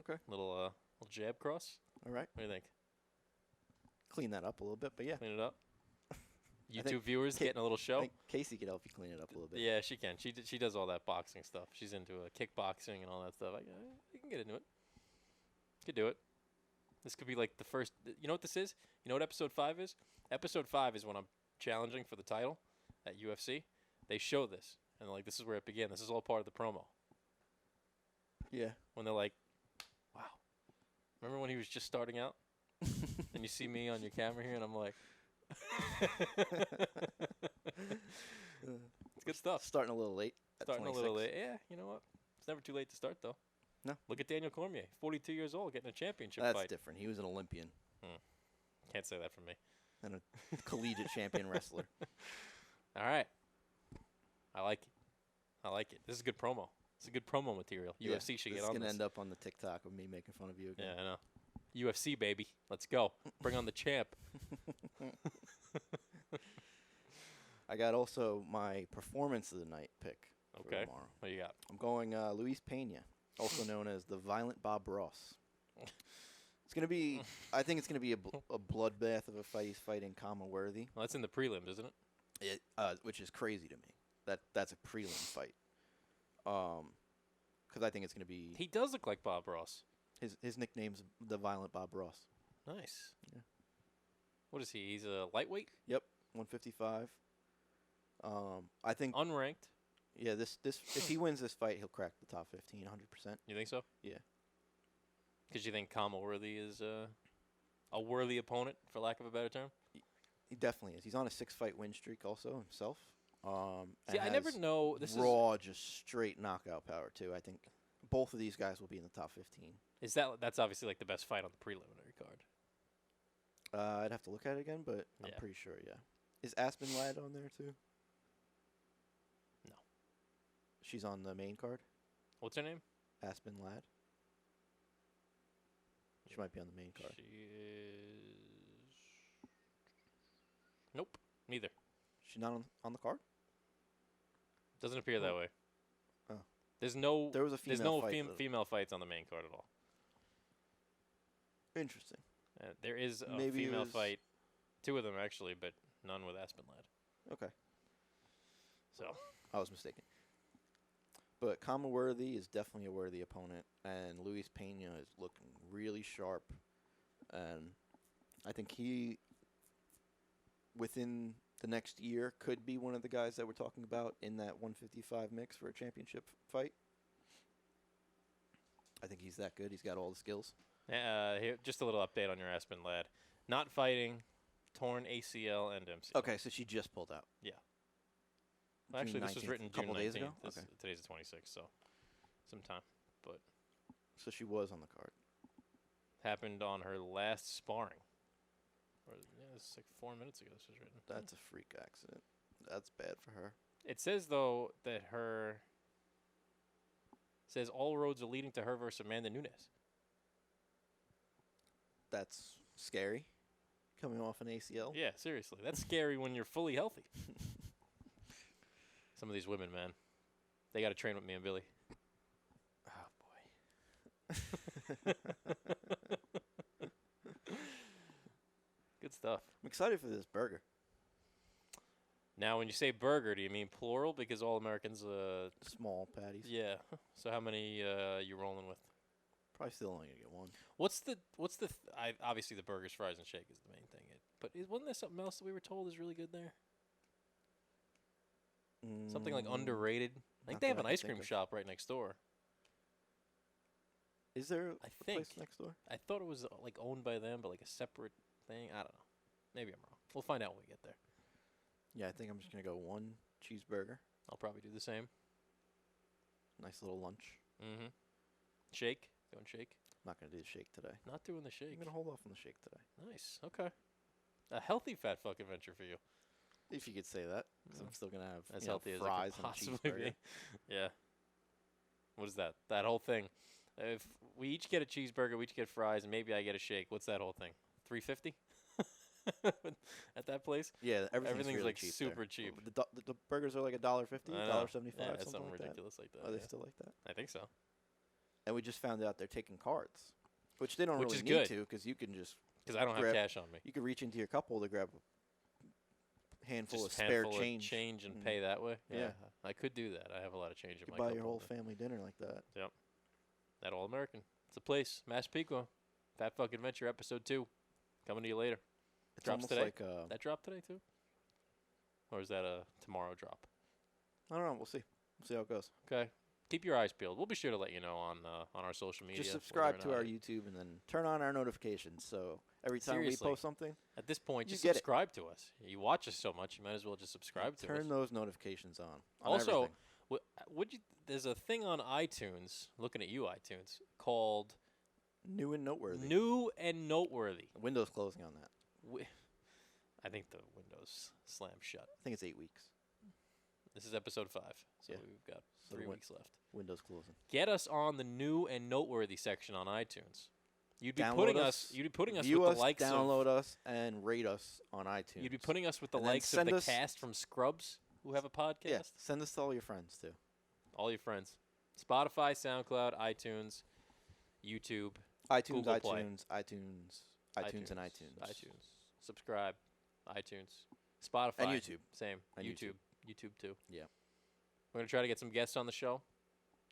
Okay. Little jab cross. All right, What do you think? clean that up a little bit, but yeah, Clean it up. think YouTube viewers getting a little I show. think Casey could help you clean it up a little bit. Yeah, she can. She does all that boxing stuff. She's into kickboxing and all that stuff. You can get into it. Could do it. This could be like the first. You know what this is? You know what episode 5 is? Episode 5 is when I'm challenging for the title at UFC. They show this and like this is where it began. This is all part of the promo. Yeah. When they're like, "Wow, remember when he was just starting out?" And you see me on your camera here, and I'm like, it's good stuff. Starting a little late. At Starting a 26. little late. Yeah, you know what? It's never too late to start, though. No. Look at Daniel Cormier, 42 years old, getting a championship That's fight. different. He was an Olympian Can't say that for me. and a collegiate champion wrestler. All right. I like it. I like it. This is good promo. It's a good promo material. Yeah, UFC should this get is on gonna this. end up on the TikTok of me making fun of you again. Yeah, I know. UFC, baby. Let's go. Bring on the champ. I got also my performance of the night pick for Okay. tomorrow. What do you got? I'm going Luis Pena, also known as the Violent Bob Ross. It's gonna be. I think it's gonna be a bloodbath of a fight. He's fighting Kama Worthy, Well, that's in the prelims, isn't it? which is crazy to me. That's a prelim fight. Because I think it's gonna be He does look like Bob Ross. his nickname's the Violent Bob Ross. Nice. Yeah. What is he? He's a lightweight? 155. I think Unranked. yeah. This if he wins this fight, he'll crack the top 15, 100%. You think so? Yeah. Because you think Kama Worthy is a worthy opponent, for lack of a better term? He definitely is. He's on a 6-fight win streak also himself. See, I never know. This raw, just straight knockout power too. I think both of these guys will be in the top 15. that's obviously like the best fight on the preliminary card. I'd have to look at it again, but I'm Yeah. pretty sure. Yeah. Is Aspen Ladd on there too? No. She's on the main card. What's her name? Aspen Ladd. She might be on the main card. She is. Nope. Neither. She's not on the card. Doesn't appear that way. Oh. There's no. There was a There's female no fight. female fights on the main card at all. Interesting. There is a Maybe it female was- fight, 2 of them actually, but none with Aspen Ladd. Okay. So I was mistaken. But Kama Worthy is definitely a worthy opponent, and Luis Pena is looking really sharp. And I think he, within the next year, could be one of the guys that we're talking about in that 155 mix for a championship fight. I think he's that good. He's got all the skills. here, just a little update on your Aspen Ladd. Not fighting, torn ACL and MCL. Okay, so she just pulled out. Yeah. June Actually, this was 19th, written a couple June 19th. days ago. This- Okay, Today's the 26th, so some time. But so she was on the card. happened on her last sparring. Or, yeah, it's like 4 minutes ago this was written. That's a freak accident. That's bad for her. It says, though, that says all roads are leading to her versus Amanda Nunes. That's scary. Coming off an ACL. Yeah, seriously. That's scary when you're fully healthy. Some of these women, man, they got to train with me and Billy. Oh, boy. Good stuff. I'm excited for this burger. Now, when you say burger, do you mean plural? Because all Americans, Small patties. yeah. So how many you rolling with? Probably still only gonna get one. Obviously the burgers, fries, and shake is the main thing. Wasn't there something else that we were told is really good there? Something like underrated. I think they have an ice cream shop right next door. Is there I a think place next door? I thought it was like owned by them, but like a separate thing. I don't know. Maybe I'm wrong. We'll find out when we get there. Yeah, I think I'm just gonna go one cheeseburger. I'll probably do the same. Nice little lunch. Mm-hmm. Shake. Going shake. Not gonna do the shake today. Not doing the shake. I'm gonna hold off on the shake today. Nice. Okay. A healthy fat fuck adventure for you. If you could say that, because I'm still gonna have as healthy as fries it could and a possibly cheeseburger. be. Yeah. What is that? That whole thing. If we each get a cheeseburger, we each get fries, and maybe I get a shake. What's that whole thing? $3.50 at that place? Yeah, everything's really like cheap super there. cheap. The burgers are like $1.50, $1.75, Yeah, something something like ridiculous like that. Are they yeah. still like that? I think so. And we just found out they're taking cards, which they don't Which really is need good. to, because you can just Because I don't have grab- cash on me. you can reach into your cup holder, grab a handful Just of spare handful change, of change and Mm. pay that way. Yeah. I could do that. I have a lot of change in you my could buy cup your whole holder. family dinner like that. That All American. It's a place. Massapequa. Fat Fuck Adventure Episode 2. Coming to you later. It's Drops almost today? like That dropped today too? Or is that a tomorrow drop? I don't know. We'll see. We'll see how it goes. Okay. Keep your eyes peeled. We'll be sure to let you know on our social media. Just whether subscribe or to not our YouTube and then turn on our notifications. So every time Seriously. we post something, At this point, You just get it. subscribe to us. You watch us so much, you might as well just subscribe to us. turn those notifications on. Also, everything. there's a thing on iTunes, looking at you, iTunes, called New and noteworthy. New and Noteworthy. Windows closing on that. I think the window's slammed shut. I think it's 8 weeks. This is episode 5, so Yeah. we've got So 3 the weeks left. Windows closing. Get us on the New and Noteworthy section on iTunes. You'd be Download putting us, You'd be putting us View with us, the likes of. download us, and rate us on iTunes. You'd be putting us with the And then likes of send the us- cast from Scrubs, who have a podcast. Yeah, send us to all your friends too. All your friends. Spotify, SoundCloud, iTunes, YouTube, iTunes, Google Play. iTunes, and iTunes. iTunes. Subscribe. iTunes. Spotify. And YouTube. Same. And YouTube. YouTube too. Yeah. We're going to try to get some guests on the show.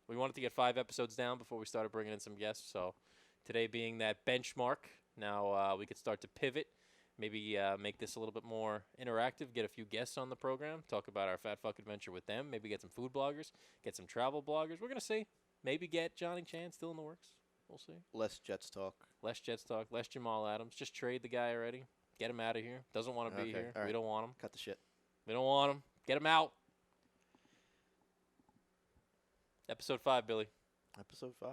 We wanted to get 5 episodes down before we started bringing in some guests. So today being that benchmark, now we could start to pivot. Maybe make this a little bit more interactive, get a few guests on the program, talk about our Fat Fuck Adventure with them, maybe get some food bloggers, get some travel bloggers. We're going to see. Maybe get Johnny Chan still in the works. We'll see. Less Jets talk. Less Jets talk, less Jamal Adams. Just trade the guy already. Get him out of here. Doesn't want to be Okay, here. all We right. don't want him. Cut the shit. We don't want him. Get him out. Episode 5, Billy. Episode 5.